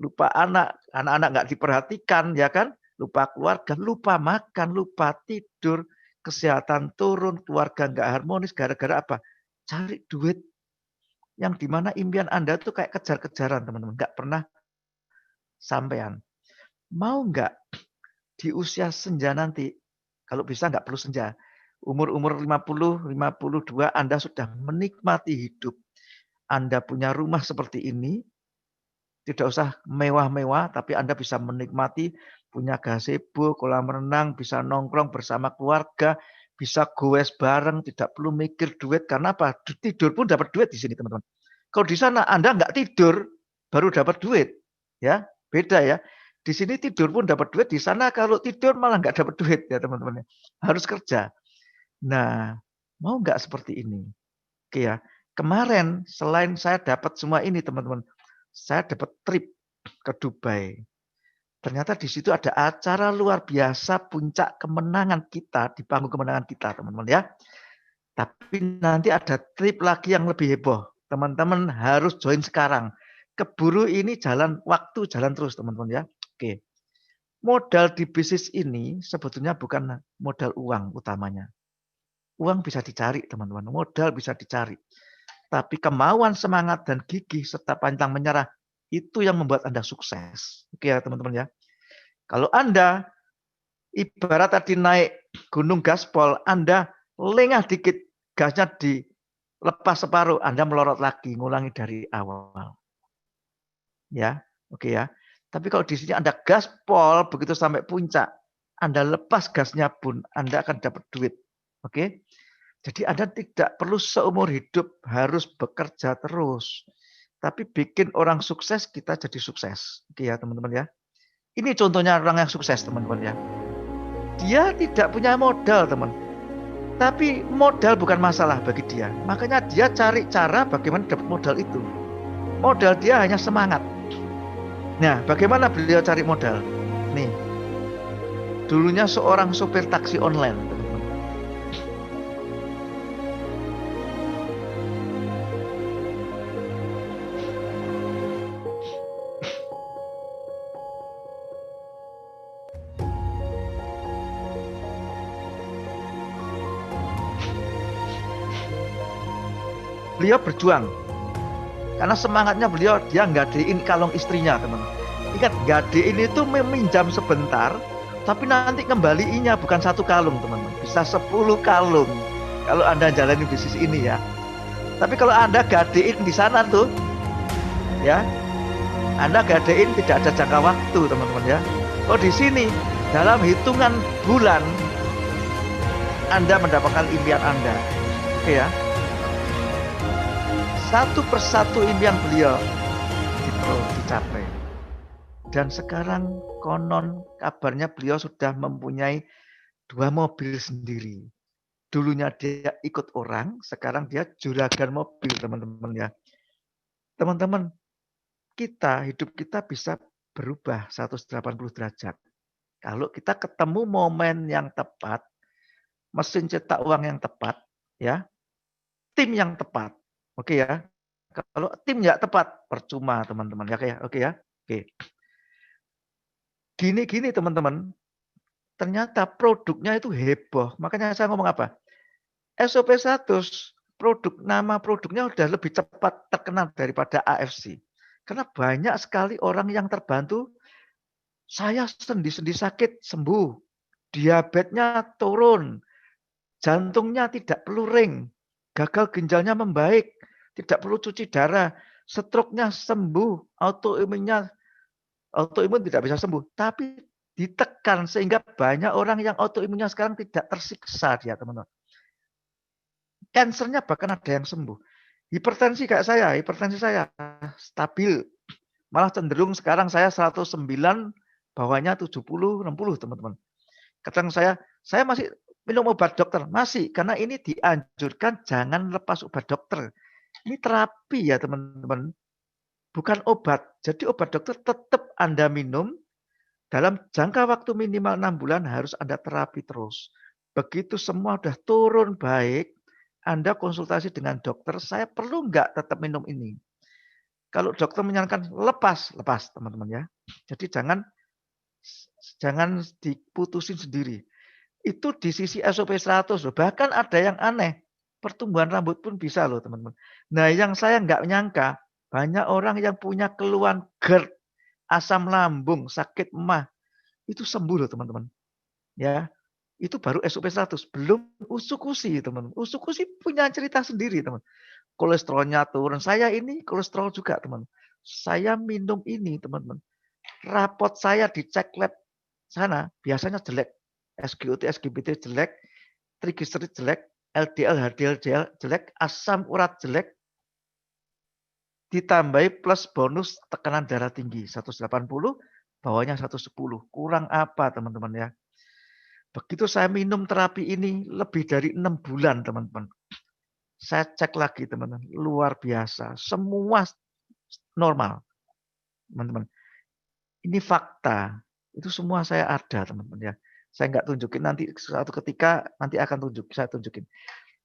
Lupa anak, anak-anak nggak diperhatikan ya kan. Lupa keluarga, lupa makan, lupa tidur. Kesehatan turun, keluarga nggak harmonis, gara-gara apa? Cari duit. Yang dimana impian Anda tuh kayak kejar-kejaran, teman-teman. Nggak pernah sampean. Mau nggak di usia senja nanti, kalau bisa nggak perlu senja, umur-umur 50, 52 Anda sudah menikmati hidup. Anda punya rumah seperti ini, tidak usah mewah-mewah, tapi Anda bisa menikmati punya gazebo, kolam renang, bisa nongkrong bersama keluarga, bisa goes bareng, tidak perlu mikir duit. Karena apa? Tidur pun dapat duit di sini, teman-teman. Kalau di sana Anda nggak tidur, baru dapat duit. Ya, beda ya. Di sini tidur pun dapat duit, di sana kalau tidur malah nggak dapat duit ya, teman-teman. Harus kerja. Nah, mau nggak seperti ini? Oke ya. Kemarin selain saya dapat semua ini, teman-teman, saya dapat trip ke Dubai. Ternyata di situ ada acara luar biasa puncak kemenangan kita, di panggung kemenangan kita, teman-teman ya. Tapi nanti ada trip lagi yang lebih heboh. Teman-teman harus join sekarang. Keburu ini waktu jalan terus, teman-teman ya. Oke. Modal di bisnis ini sebetulnya bukan modal uang utamanya. Uang bisa dicari, teman-teman. Modal bisa dicari. Tapi kemauan, semangat, dan gigih serta pantang menyerah itu yang membuat Anda sukses. Oke ya, teman-teman ya. Kalau Anda ibarat tadi naik gunung gaspol, Anda lengah dikit, gasnya dilepas separuh, Anda melorot lagi, ngulangi dari awal. Ya, oke ya. Tapi kalau di sini Anda gaspol, begitu sampai puncak, Anda lepas gasnya pun, Anda akan dapat duit. Oke. Jadi Anda tidak perlu seumur hidup harus bekerja terus. Tapi bikin orang sukses, kita jadi sukses. Oke ya teman-teman ya. Ini contohnya orang yang sukses teman-teman ya. Dia tidak punya modal teman. Tapi modal bukan masalah bagi dia. Makanya dia cari cara bagaimana dapat modal itu. Modal dia hanya semangat. Nah bagaimana beliau cari modal? Nih. Dulunya seorang sopir taksi online. Beliau berjuang karena semangatnya beliau, dia gadein kalung istrinya teman. Ingat, gadein itu meminjam sebentar tapi nanti kembaliinnya bukan 1 kalung teman-teman, bisa 10 kalung kalau Anda jalani bisnis ini ya. Tapi kalau Anda gadein di sana tuh ya, Anda gadein tidak ada jangka waktu teman-teman ya. Oh di sini dalam hitungan bulan Anda mendapatkan impian Anda. Oke ya. Satu persatu impian beliau dicapai. Dan sekarang konon kabarnya beliau sudah mempunyai 2 mobil sendiri. Dulunya dia ikut orang, sekarang dia juragan mobil teman-teman ya. Teman-teman, hidup kita bisa berubah 180 derajat. Kalau kita ketemu momen yang tepat, mesin cetak uang yang tepat, ya, tim yang tepat. Oke ya. Kalau tim nggak tepat, percuma teman-teman. Ya, oke ya. Oke. Gini-gini teman-teman. Ternyata produknya itu heboh. Makanya saya ngomong apa? SOP 100, nama produknya udah lebih cepat terkenal daripada AFC. Karena banyak sekali orang yang terbantu. Saya sendi-sendi sakit sembuh. Diabetesnya turun. Jantungnya tidak perlu ring. Gagal ginjalnya membaik. Tidak perlu cuci darah. Stroke-nya sembuh. Autoimun tidak bisa sembuh. Tapi ditekan sehingga banyak orang yang autoimunnya sekarang tidak tersiksa dia teman-teman. Kansernya bahkan ada yang sembuh. Hipertensi kayak saya, hipertensi saya stabil. Malah cenderung sekarang saya 109, bawahnya 70, 60 teman-teman. Kadang saya masih minum obat dokter, masih, karena ini dianjurkan jangan lepas obat dokter. Ini terapi ya teman-teman, bukan obat. Jadi obat dokter tetap Anda minum, dalam jangka waktu minimal 6 bulan harus Anda terapi terus. Begitu semua sudah turun baik, Anda konsultasi dengan dokter, saya perlu nggak tetap minum ini? Kalau dokter menyarankan lepas teman-teman ya. Jadi jangan diputusin sendiri. Itu di sisi SOP 100 loh. Bahkan ada yang aneh. Pertumbuhan rambut pun bisa loh teman-teman. Nah yang saya nggak menyangka, banyak orang yang punya keluhan GERD, asam lambung, sakit emah. Itu sembuh loh teman-teman. Ya, itu baru SOP 100. Belum usukusi teman-teman. Usukusi punya cerita sendiri teman. Kolesterolnya turun. Saya ini kolesterol juga teman. Saya minum ini teman-teman. Rapot saya dicek lab sana biasanya jelek. SGOT, SGBT jelek, trigliserid jelek, LDL, HDL jelek, asam urat jelek, ditambahi plus bonus tekanan darah tinggi 180, bawahnya 110. Kurang apa teman-teman ya? Begitu saya minum terapi ini lebih dari 6 bulan teman-teman. Saya cek lagi teman-teman, luar biasa. Semua normal. Teman-teman. Ini fakta. Itu semua saya ada, teman-teman ya. Saya nggak tunjukin, nanti suatu ketika nanti akan saya tunjukin.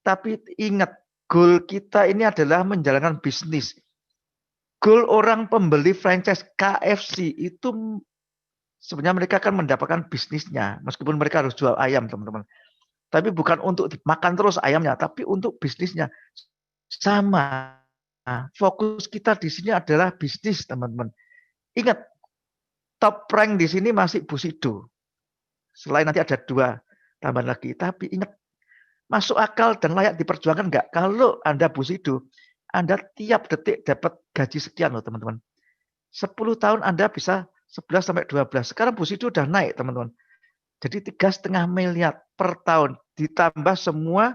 Tapi ingat, goal kita ini adalah menjalankan bisnis. Goal orang pembeli franchise KFC itu sebenarnya mereka akan mendapatkan bisnisnya, meskipun mereka harus jual ayam, teman-teman. Tapi bukan untuk dimakan terus ayamnya, tapi untuk bisnisnya. Sama. Fokus kita di sini adalah bisnis, teman-teman. Ingat, top rank di sini masih Bushido. Selain nanti ada 2 tambahan lagi. Tapi ingat, masuk akal dan layak diperjuangkan enggak? Kalau Anda Bushido, Anda tiap detik dapat gaji sekian loh, teman-teman. 10 tahun Anda bisa 11 sampai 12. Sekarang Bushido udah naik, teman-teman. Jadi 3,5 miliar per tahun. Ditambah semua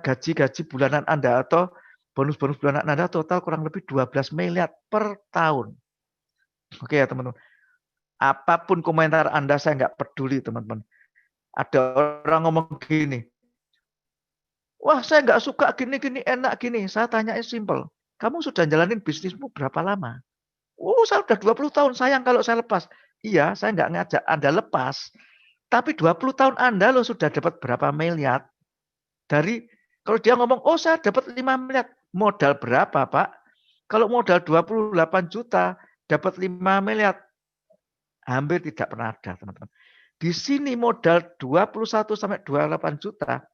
gaji-gaji bulanan Anda atau bonus-bonus bulanan Anda, total kurang lebih 12 miliar per tahun. Oke ya, teman-teman. Apapun komentar Anda, saya nggak peduli, teman-teman. Ada orang ngomong gini, wah saya nggak suka gini-gini, enak gini. Saya tanya simple, kamu sudah jalanin bisnismu berapa lama? Oh, saya udah 20 tahun, sayang kalau saya lepas. Iya, saya nggak ngajak Anda lepas. Tapi 20 tahun Anda loh sudah dapat berapa miliar? Dari, kalau dia ngomong, oh saya dapat 5 miliar. Modal berapa, Pak? Kalau modal 28 juta, dapat 5 miliar. Hampir tidak pernah ada, teman-teman. Di sini modal 21 sampai 28 juta,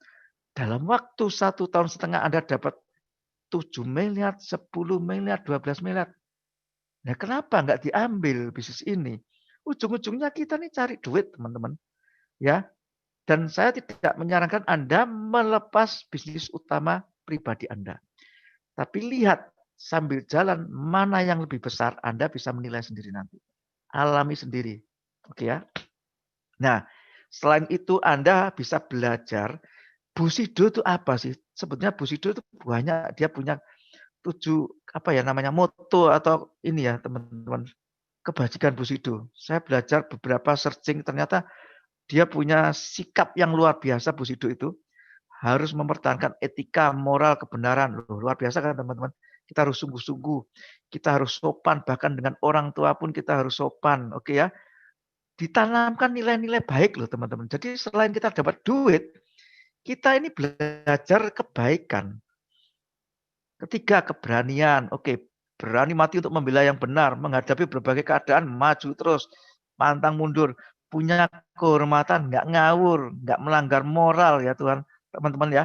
dalam waktu 1,5 tahun Anda dapat 7 miliar, 10 miliar, 12 miliar. Nah, kenapa nggak diambil bisnis ini? Ujung-ujungnya kita nih cari duit, teman-teman. Ya, dan saya tidak menyarankan Anda melepas bisnis utama pribadi Anda. Tapi lihat sambil jalan mana yang lebih besar, Anda bisa menilai sendiri nanti. Alami sendiri. Oke ya. Nah, selain itu Anda bisa belajar Bushido itu apa sih? Sebetulnya Bushido itu banyak, dia punya 7 apa ya namanya moto atau ini ya teman-teman, kebajikan Bushido. Saya belajar beberapa searching, ternyata dia punya sikap yang luar biasa. Bushido itu harus mempertahankan etika, moral, kebenaran. Loh, luar biasa kan teman-teman. Kita harus sungguh-sungguh, kita harus sopan, bahkan dengan orang tua pun kita harus sopan. Oke ya. Ditanamkan nilai-nilai baik loh teman-teman. Jadi selain kita dapat duit, kita ini belajar kebaikan. Ketiga, keberanian. Oke, berani mati untuk membela yang benar, menghadapi berbagai keadaan, maju terus, pantang mundur, punya kehormatan, nggak ngawur, nggak melanggar moral ya Tuhan, teman-teman ya.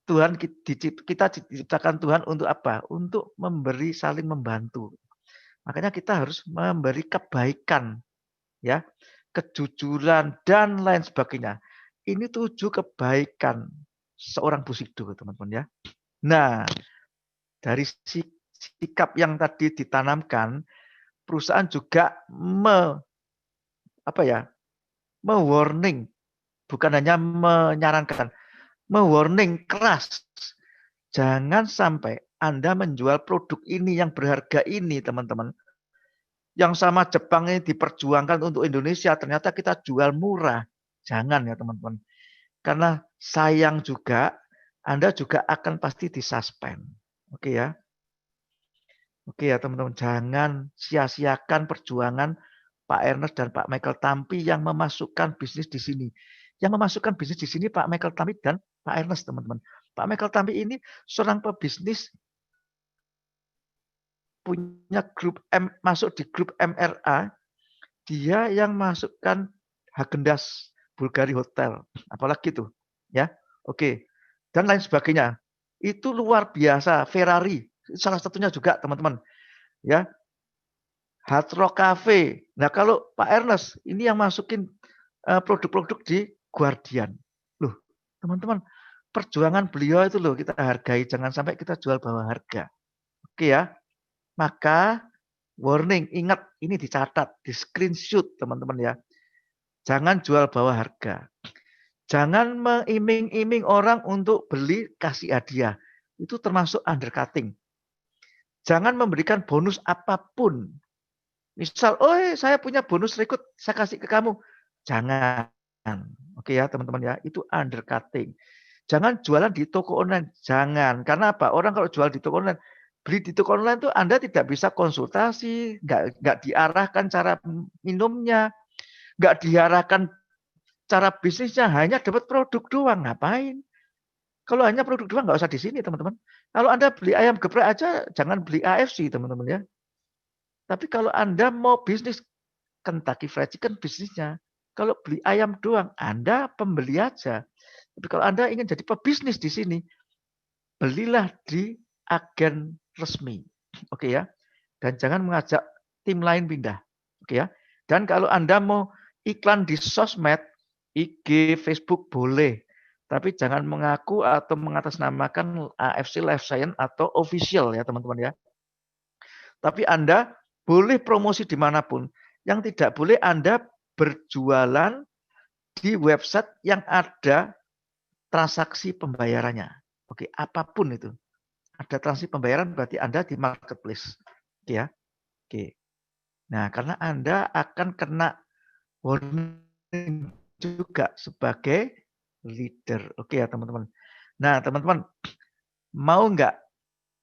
Tuhan kita diciptakan Tuhan untuk apa? Untuk memberi, saling membantu. Makanya kita harus memberi kebaikan, ya, kejujuran dan lain sebagainya. Ini 7 kebaikan seorang Bushido, teman-teman ya. Nah, dari sikap yang tadi ditanamkan, perusahaan juga me-warning, bukan hanya menyarankan, me-warning keras. Jangan sampai Anda menjual produk ini yang berharga ini, teman-teman. Yang sama Jepang ini diperjuangkan untuk Indonesia, ternyata kita jual murah. Jangan ya, teman-teman. Karena sayang juga, Anda juga akan pasti disuspend. Oke ya. Oke ya teman-teman, jangan sia-siakan perjuangan Pak Ernest dan Pak Michael Tampi yang memasukkan bisnis di sini. Yang memasukkan bisnis di sini Pak Michael Tampi dan Pak Ernest, teman-teman. Pak Michael Tampi ini seorang pebisnis, punya grup masuk di grup MRA, dia yang masukkan Häagen-Dazs Bulgari Hotel, apalagi itu, ya. Oke. Dan lain sebagainya. Itu luar biasa. Ferrari salah satunya juga, teman-teman. Ya. Hard Rock Cafe. Nah, kalau Pak Ernest ini yang masukin produk-produk di Guardian. Loh, teman-teman, perjuangan beliau itu loh kita hargai, jangan sampai kita jual bawah harga. Oke ya. Maka warning, ingat ini dicatat, di screenshot teman-teman ya. Jangan jual bawah harga. Jangan mengiming-iming orang untuk beli kasih hadiah. Itu termasuk undercutting. Jangan memberikan bonus apapun. Misal, oh saya punya bonus rekrut, saya kasih ke kamu. Jangan. Oke ya teman-teman ya, itu undercutting. Jangan jualan di toko online. Jangan. Karena apa? Orang kalau jual di toko online, beli di toko online tuh Anda tidak bisa konsultasi, nggak diarahkan cara minumnya, nggak diarahkan cara bisnisnya, hanya dapat produk doang, ngapain? Kalau hanya produk doang nggak usah di sini teman-teman. Kalau Anda beli ayam geprek aja jangan beli AFC teman-teman ya. Tapi kalau Anda mau bisnis Kentucky Fried Chicken bisnisnya, kalau beli ayam doang Anda pembeli aja. Tapi kalau Anda ingin jadi pebisnis di sini, belilah di agen resmi. Oke ya. Dan jangan mengajak tim lain pindah. Oke ya. Dan kalau Anda mau iklan di sosmed, IG, Facebook boleh. Tapi jangan mengaku atau mengatasnamakan AFC Life Science atau official ya teman-teman ya. Tapi Anda boleh promosi dimanapun. Yang tidak boleh Anda berjualan di website yang ada transaksi pembayarannya. Oke, apapun itu. Ada transaksi pembayaran berarti Anda di marketplace. Oke ya. Oke. Nah, karena Anda akan kena warning juga sebagai leader. Oke ya teman-teman. Nah teman-teman, mau nggak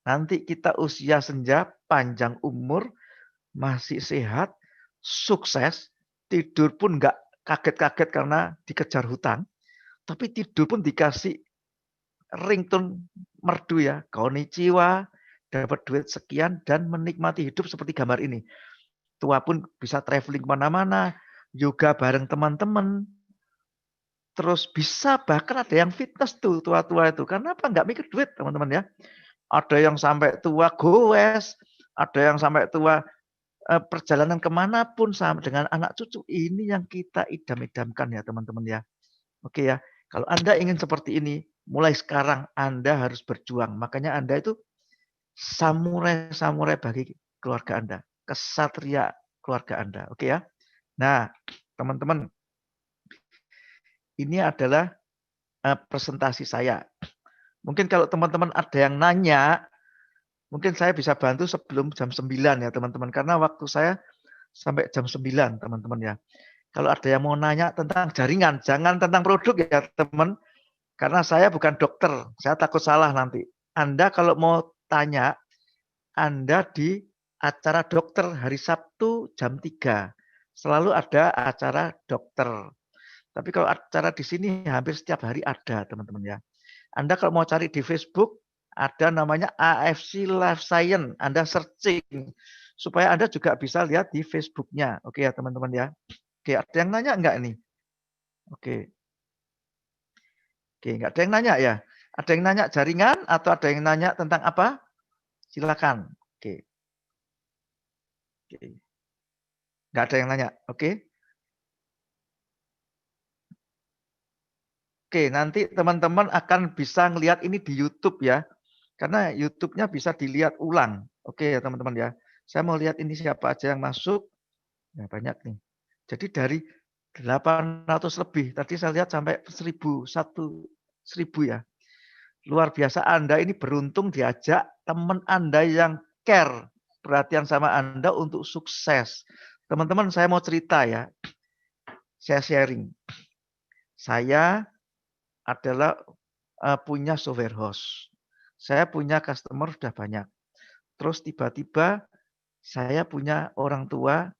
nanti kita usia senja, panjang umur, masih sehat, sukses, tidur pun nggak kaget-kaget karena dikejar hutang, tapi tidur pun dikasih ringtone merdu ya, konnichiwa, dapat duit sekian, dan menikmati hidup seperti gambar ini. Tua pun bisa traveling kemana-mana, yoga bareng teman-teman, terus bisa bahkan ada yang fitness tuh tua-tua itu. Karena apa? Nggak mikir duit teman-teman ya. Ada yang sampai tua goes, ada yang sampai tua perjalanan kemanapun sama dengan anak cucu. Ini yang kita idam-idamkan ya teman-teman ya. Oke ya. Kalau Anda ingin seperti ini, mulai sekarang Anda harus berjuang. Makanya Anda itu samurai-samurai bagi keluarga Anda. Kesatria keluarga Anda. Oke ya. Nah, teman-teman, ini adalah presentasi saya. Mungkin kalau teman-teman ada yang nanya, mungkin saya bisa bantu sebelum jam 9 ya teman-teman. Karena waktu saya sampai jam 9 teman-teman ya. Kalau ada yang mau nanya tentang jaringan, jangan tentang produk ya teman. Karena saya bukan dokter, saya takut salah nanti. Anda kalau mau tanya, Anda di acara dokter hari Sabtu jam 3. Selalu ada acara dokter. Tapi kalau acara di sini hampir setiap hari ada teman-teman ya. Anda kalau mau cari di Facebook, ada namanya AFC Life Science. Anda searching supaya Anda juga bisa lihat di Facebook-nya. Oke ya teman-teman ya. Oke, ada yang nanya enggak nih? Oke. Oke, enggak ada yang nanya ya? Ada yang nanya jaringan atau ada yang nanya tentang apa? Silakan. Oke. Oke. Enggak ada yang nanya. Oke. Oke, nanti teman-teman akan bisa ngelihat ini di YouTube ya. Karena YouTube-nya bisa dilihat ulang. Oke ya teman-teman ya. Saya mau lihat ini siapa aja yang masuk. Ya banyak nih. Jadi dari 800 lebih. Tadi saya lihat sampai 1000 ya. Luar biasa Anda ini beruntung diajak teman Anda yang care. Perhatian sama Anda untuk sukses. Teman-teman saya mau cerita ya. Saya sharing. Saya adalah punya software house. Saya punya customer sudah banyak. Terus tiba-tiba saya punya orang tua,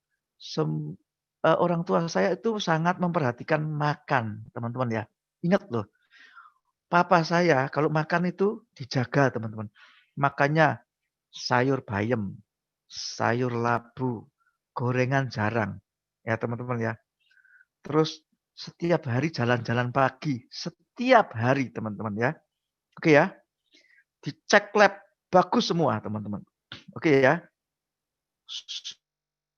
orang tua saya itu sangat memperhatikan makan, teman-teman ya. Ingat loh, papa saya kalau makan itu dijaga, teman-teman. Makanya sayur bayam, sayur labu, gorengan jarang. Ya, teman-teman ya. Terus setiap hari jalan-jalan pagi, setiap hari, teman-teman ya. Oke ya. Dicek lab bagus semua, teman-teman. Oke ya.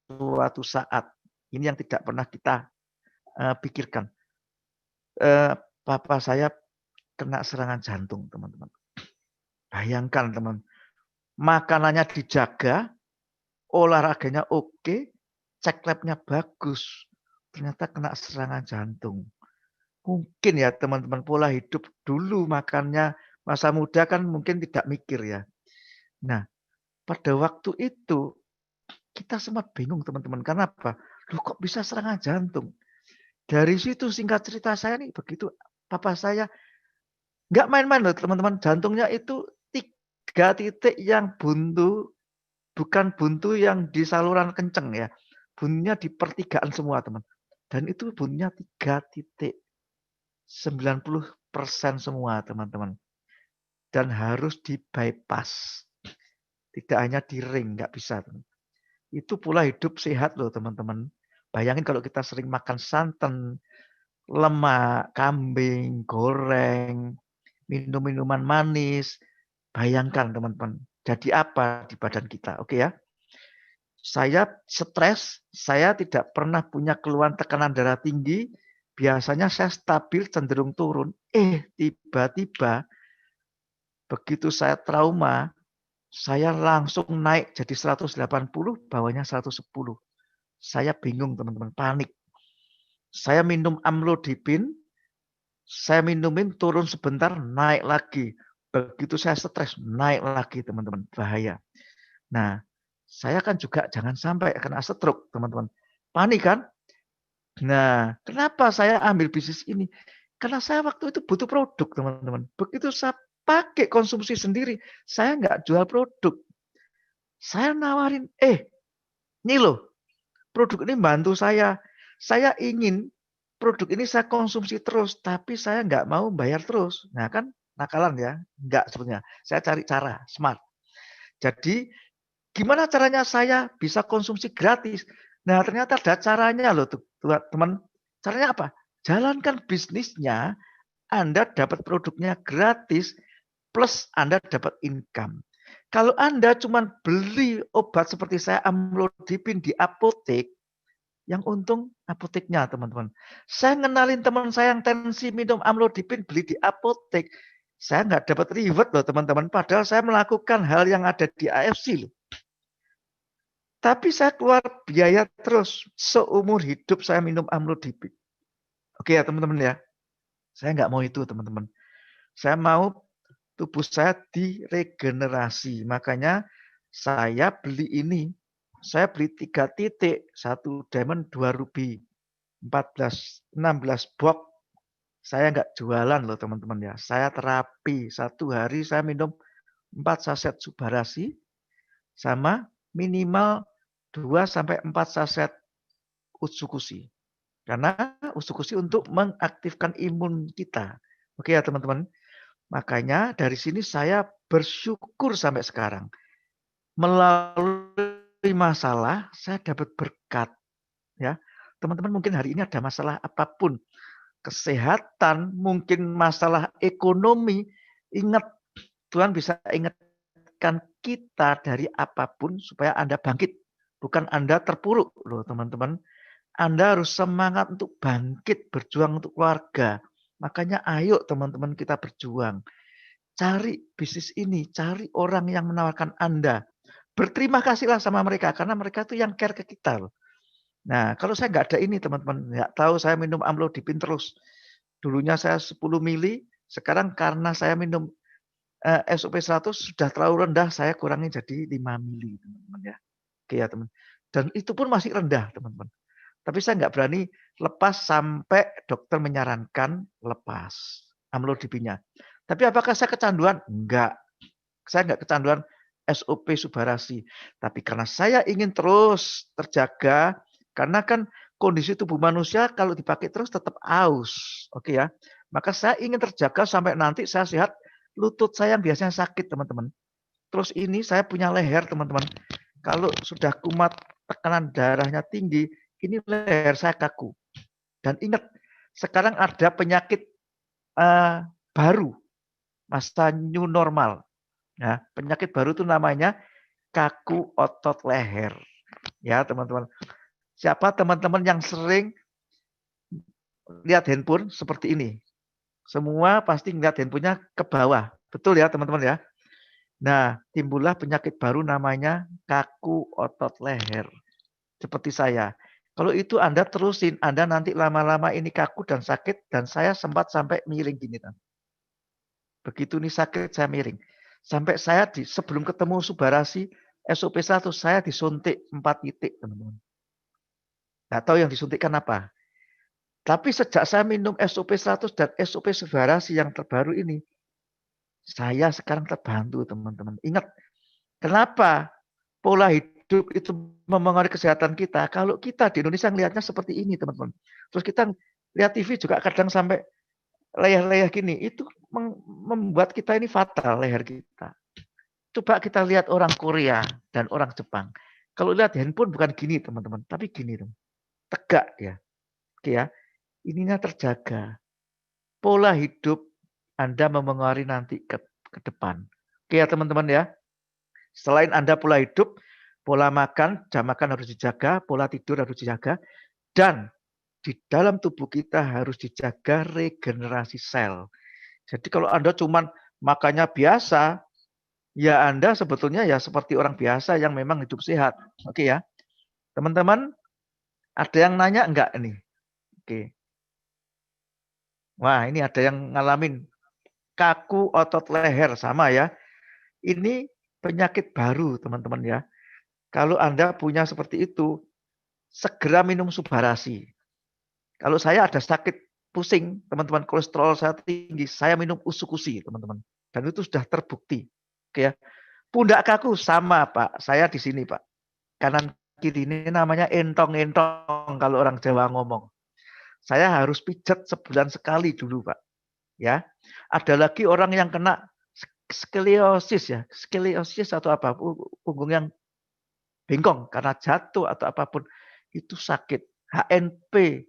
Suatu saat ini yang tidak pernah kita pikirkan. Papa saya kena serangan jantung, teman-teman. Bayangkan, teman. Makanannya dijaga, olahraganya oke, cek labnya bagus. Ternyata kena serangan jantung. Mungkin ya teman-teman pola hidup dulu makannya masa muda kan mungkin tidak mikir ya. Nah, pada waktu itu kita semua bingung teman-teman. Karena apa? Loh kok bisa serangan jantung? Dari situ singkat cerita saya nih begitu papa saya nggak main-main loh teman-teman. Jantungnya itu 3 titik yang buntu, bukan buntu yang di saluran kenceng ya, buntunya di pertigaan semua teman. Dan itu buntunya 3 titik, 90% semua teman-teman. Dan harus di-bypass. Tidak hanya di ring, nggak bisa. Teman. Itu pola hidup sehat loh teman-teman. Bayangin kalau kita sering makan santan, lemak, kambing, goreng, minum minuman manis. Bayangkan teman-teman, jadi apa di badan kita, oke ya? Saya stres, saya tidak pernah punya keluhan tekanan darah tinggi, biasanya saya stabil cenderung turun. Tiba-tiba begitu saya trauma, saya langsung naik jadi 180, bawahnya 110. Saya bingung teman-teman, panik. Saya minum amlodipin, saya minumin turun sebentar, naik lagi. Begitu saya stres, naik lagi teman-teman, bahaya. Nah, saya kan juga jangan sampai kena stroke teman-teman. Panik kan? Nah, kenapa saya ambil bisnis ini? Karena saya waktu itu butuh produk teman-teman. Begitu saya pakai konsumsi sendiri, saya nggak jual produk. Saya nawarin, ini loh, produk ini bantu saya. Saya ingin produk ini saya konsumsi terus, tapi saya nggak mau bayar terus. Nah kan nakalan ya, nggak sebenarnya. Saya cari cara smart. Jadi gimana caranya saya bisa konsumsi gratis? Nah ternyata ada caranya loh teman. Caranya apa? Jalankan bisnisnya, Anda dapat produknya gratis, plus Anda dapat income. Kalau Anda cuma beli obat seperti saya amlodipin di apotek, yang untung apoteknya teman-teman. Saya ngenalin teman saya yang tensi minum amlodipin beli di apotek. Saya nggak dapat reward loh teman-teman. Padahal saya melakukan hal yang ada di AFC loh. Tapi saya keluar biaya terus. Seumur hidup saya minum amlodipin. Oke ya teman-teman ya. Saya nggak mau itu teman-teman. Saya mau tubuh saya diregenerasi. Makanya saya beli ini. Saya beli 3 titik, 1 diamond, 2 ruby. 14, 16 box. Saya nggak jualan loh teman-teman ya. Saya terapi. 1 hari saya minum 4 saset subarasi. Sama minimal 2 sampai 4 saset utsukushi. Karena utsukushi untuk mengaktifkan imun kita. Oke ya teman-teman. Makanya dari sini saya bersyukur sampai sekarang. Melalui masalah saya dapat berkat. Ya, teman-teman mungkin hari ini ada masalah apapun. Kesehatan, mungkin masalah ekonomi. Ingat, Tuhan bisa ingatkan kita dari apapun supaya Anda bangkit. Bukan Anda terpuruk loh teman-teman. Anda harus semangat untuk bangkit, berjuang untuk keluarga. Makanya ayo teman-teman kita berjuang. Cari bisnis ini, cari orang yang menawarkan Anda. Berterima kasihlah sama mereka, karena mereka itu yang care ke kita loh. Nah, kalau saya nggak ada ini teman-teman, nggak tahu saya minum amlodipin terus. Dulunya saya 10 mili, sekarang karena saya minum SOP 100 sudah terlalu rendah, saya kurangi jadi 5 mili teman-teman ya. Oke ya teman. Dan itu pun masih rendah teman-teman. Tapi saya nggak berani lepas sampai dokter menyarankan lepas amlodipinnya. Tapi apakah saya kecanduan? Enggak. Saya enggak kecanduan SOP Subarasi. Tapi karena saya ingin terus terjaga, karena kan kondisi tubuh manusia kalau dipakai terus tetap aus. Oke ya. Maka saya ingin terjaga sampai nanti saya sehat. Lutut saya yang biasanya sakit teman-teman. Terus ini saya punya leher teman-teman. Kalau sudah kumat, tekanan darahnya tinggi, ini leher saya kaku. Dan ingat, sekarang ada penyakit baru, masa new normal. Ya, penyakit baru itu namanya kaku otot leher. Ya, teman-teman. Siapa teman-teman yang sering lihat handphone seperti ini? Semua pasti ngeliat handphonenya ke bawah. Betul ya, teman-teman ya? Nah, timbullah penyakit baru namanya kaku otot leher. Seperti saya. Kalau itu Anda terusin, Anda nanti lama-lama ini kaku dan sakit, dan saya sempat sampai miring gini. Begitu ini sakit, saya miring. Sampai saya sebelum ketemu Subarasi, SOP 100, saya disuntik 4 titik, teman-teman. Nggak tahu yang disuntikkan apa. Tapi sejak saya minum SOP 100 dan SOP Subarasi yang terbaru ini, Saya sekarang terbantu, teman-teman. Ingat, kenapa pola hidup itu mempengaruhi kesehatan kita? Kalau kita di Indonesia melihatnya seperti ini, teman-teman. Terus kita lihat TV juga kadang sampai leher-leher gini, itu membuat kita ini fatal, leher kita. Coba kita lihat orang Korea dan orang Jepang. Kalau lihat handphone bukan gini, teman-teman, tapi gini, teman. Tegak ya. Oke ya. Ininya terjaga. Pola hidup Anda mempengaruhi nanti ke depan. Oke ya, teman-teman ya. Selain Anda pola hidup, pola makan, jam makan harus dijaga, pola tidur harus dijaga, dan di dalam tubuh kita harus dijaga regenerasi sel. Jadi kalau Anda cuman makannya biasa, ya Anda sebetulnya ya seperti orang biasa yang memang hidup sehat. Oke ya. Teman-teman, ada yang nanya enggak ini? Oke. Wah, ini ada yang ngalamin kaku otot leher sama ya. Ini penyakit baru, teman-teman ya. Kalau Anda punya seperti itu, segera minum Subarasi. Kalau saya ada sakit pusing, teman-teman, kolesterol saya tinggi, saya minum Usukusi, teman-teman. Dan itu sudah terbukti. Oke ya. Pundak kaku sama, Pak. Saya di sini, Pak. Kanan kiri ini namanya entong-entong kalau orang Jawa ngomong. Saya harus pijat sebulan sekali dulu, Pak. Ya. Ada lagi orang yang kena skoliosis ya. Skoliosis atau apa? Punggung yang bengkong karena jatuh atau apapun. Itu sakit. HNP,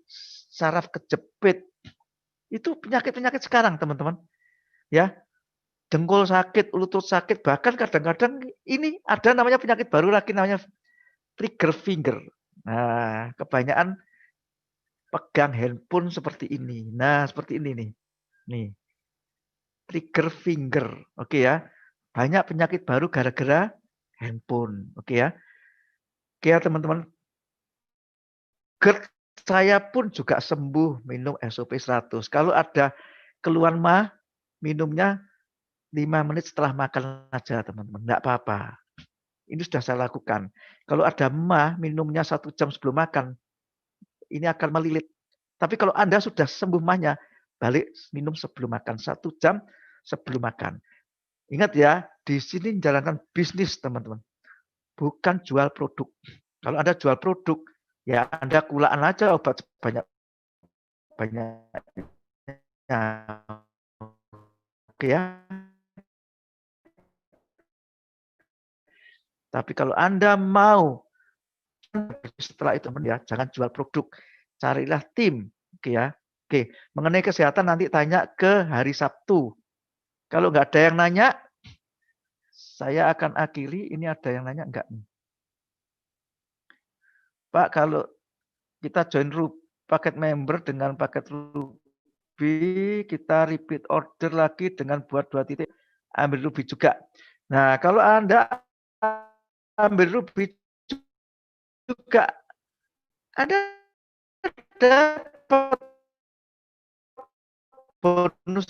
saraf kejepit. Itu penyakit-penyakit sekarang, teman-teman. Ya. Dengkul sakit, lutut sakit, bahkan kadang-kadang ini ada namanya penyakit baru lagi namanya trigger finger. Nah, kebanyakan pegang handphone seperti ini. Nah, seperti ini nih. Nih. Trigger finger. Oke ya. Banyak penyakit baru gara-gara handphone. Oke ya. Oke ya, teman-teman. GERD saya pun juga sembuh minum SOP 100. Kalau ada keluhan mah, minumnya 5 menit setelah makan aja, teman-teman. Enggak apa-apa. Ini sudah saya lakukan. Kalau ada mah, minumnya 1 jam sebelum makan. Ini akan melilit. Tapi kalau Anda sudah sembuh mahnya, balik minum sebelum makan. 1 jam sebelum makan. Ingat ya, di sini menjalankan bisnis, teman-teman. Bukan jual produk. Kalau Anda jual produk, ya Anda kulaan aja obat banyak-banyaknya. Oke ya. Tapi kalau Anda mau setelah itu ya, jangan jual produk. Carilah tim. Oke ya. Oke, mengenai kesehatan nanti tanya ke hari Sabtu. Kalau nggak ada yang nanya, saya akan akhiri. Ini ada yang nanya enggak nih? Pak, kalau kita join paket member dengan paket Ruby, kita repeat order lagi dengan buat 2 titik, ambil Ruby juga. Nah, kalau Anda ambil Ruby juga, Anda dapat bonus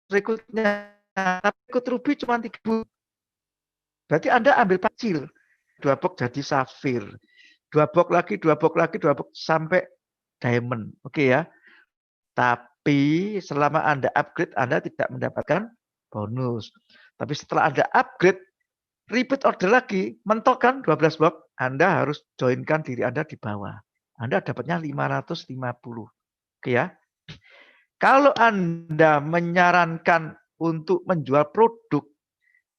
berikutnya. Tapi ikut Ruby cuma 3.000. Berarti Anda ambil kecil. 2 box jadi safir. 2 box lagi, 2 box lagi, 2 box sampai diamond. Oke ya. Tapi selama Anda upgrade, Anda tidak mendapatkan bonus. Tapi setelah Anda upgrade, repeat order lagi, mentok kan 12 box, Anda harus joinkan diri Anda di bawah. Anda dapatnya 550. Oke ya. Kalau Anda menyarankan untuk menjual produk,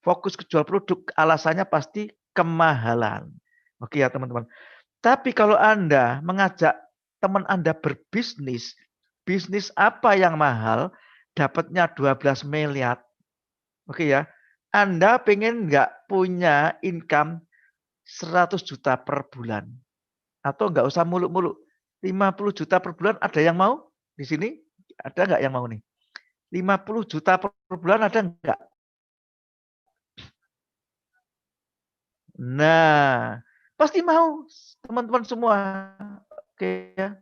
fokus ke jual produk, alasannya pasti kemahalan. Oke ya teman-teman. Tapi kalau Anda mengajak teman Anda berbisnis, bisnis apa yang mahal, dapatnya 12 miliar. Oke ya. Anda pengen nggak punya income 100 juta per bulan? Atau nggak usah muluk-muluk. 50 juta per bulan ada yang mau? Di sini ada nggak yang mau nih? 50 juta per bulan ada nggak? Nah, pasti mau teman-teman semua. Oke ya.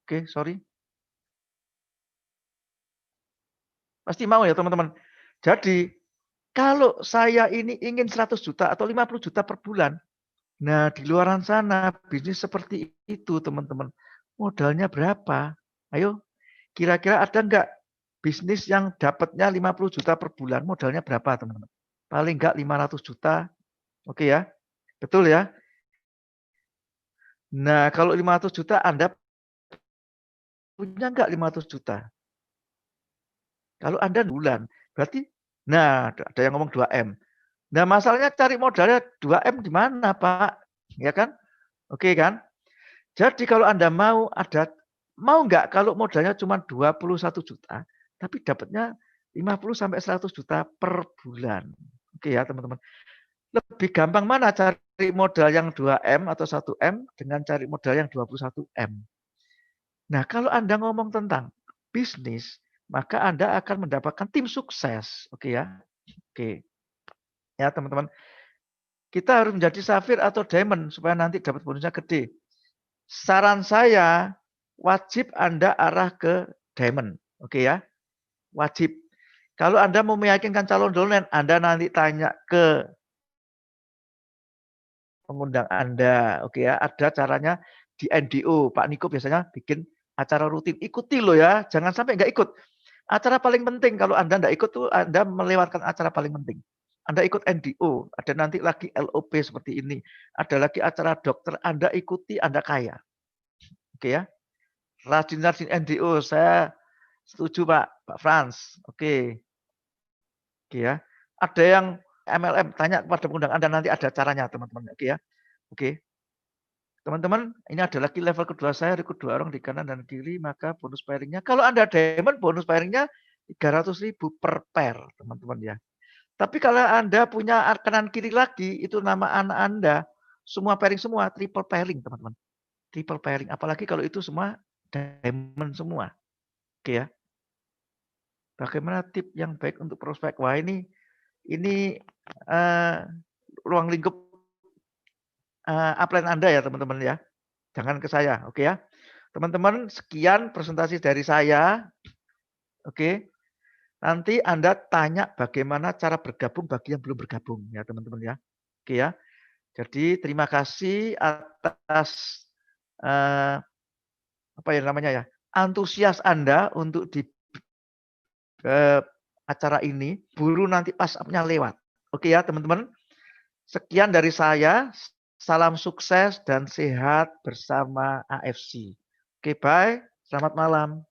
Oke, sorry. Pasti mau ya teman-teman. Jadi, kalau saya ini ingin 100 juta atau 50 juta per bulan, nah di luaran sana bisnis seperti itu teman-teman. Modalnya berapa? Ayo, Kira-kira ada nggak bisnis yang dapatnya 50 juta per bulan, modalnya berapa teman-teman? Paling nggak 500 juta, oke ya? Betul ya? Nah, kalau 500 juta Anda punya nggak 500 juta? Kalau Anda bulan, berarti nah ada yang ngomong 2M. Nah, masalahnya cari modalnya 2M di mana, Pak? Ya kan? Oke kan? Jadi kalau Anda mau nggak kalau modalnya cuma 21 juta, tapi dapatnya 50 sampai 100 juta per bulan. Oke ya, teman-teman. Lebih gampang mana cari modal yang 2M atau 1M dengan cari modal yang 21M? Nah, kalau Anda ngomong tentang bisnis, maka Anda akan mendapatkan tim sukses. Oke ya. Oke. Ya, teman-teman. Kita harus menjadi safir atau diamond supaya nanti dapat bonusnya gede. Saran saya, wajib Anda arah ke diamond. Oke ya. Wajib. Kalau Anda mau meyakinkan calon dolen, Anda nanti tanya ke pengundang Anda. Oke ya. Ada caranya di NDO. Pak Niko biasanya bikin acara rutin. Ikuti loh ya. Jangan sampai nggak ikut. Acara paling penting kalau Anda nggak ikut tuh Anda melewatkan acara paling penting. Anda ikut NDO, ada nanti lagi LOP seperti ini, ada lagi acara dokter, Anda ikuti, Anda kaya. Oke ya. Rajin-rajin NDO, saya setuju Pak Frans. Oke. Oke ya. Ada yang MLM, tanya kepada pengundang Anda nanti ada caranya teman-teman. Oke ya. Oke. Teman-teman, ini ada lagi level kedua saya, rekrut 2 orang di kanan dan kiri, maka bonus pairingnya. Kalau Anda diamond, bonus pairingnya 300.000 per pair, teman-teman ya. Tapi kalau Anda punya kanan kiri lagi, itu nama anak Anda, semua pairing semua, triple pairing teman-teman. Triple pairing, apalagi kalau itu semua diamond semua. Oke ya. Bagaimana tip yang baik untuk prospek? Wah ini ruang lingkup upline Anda ya teman-teman ya. Jangan ke saya, oke ya. Teman-teman, sekian presentasi dari saya. Oke. Nanti Anda tanya bagaimana cara bergabung bagi yang belum bergabung ya teman-teman ya. Oke ya. Jadi terima kasih atas apa ya namanya ya, antusias Anda untuk di acara ini. Buru nanti pas up-nya lewat. Oke ya teman-teman. Sekian dari saya. Salam sukses dan sehat bersama AFC. Oke, bye. Selamat malam.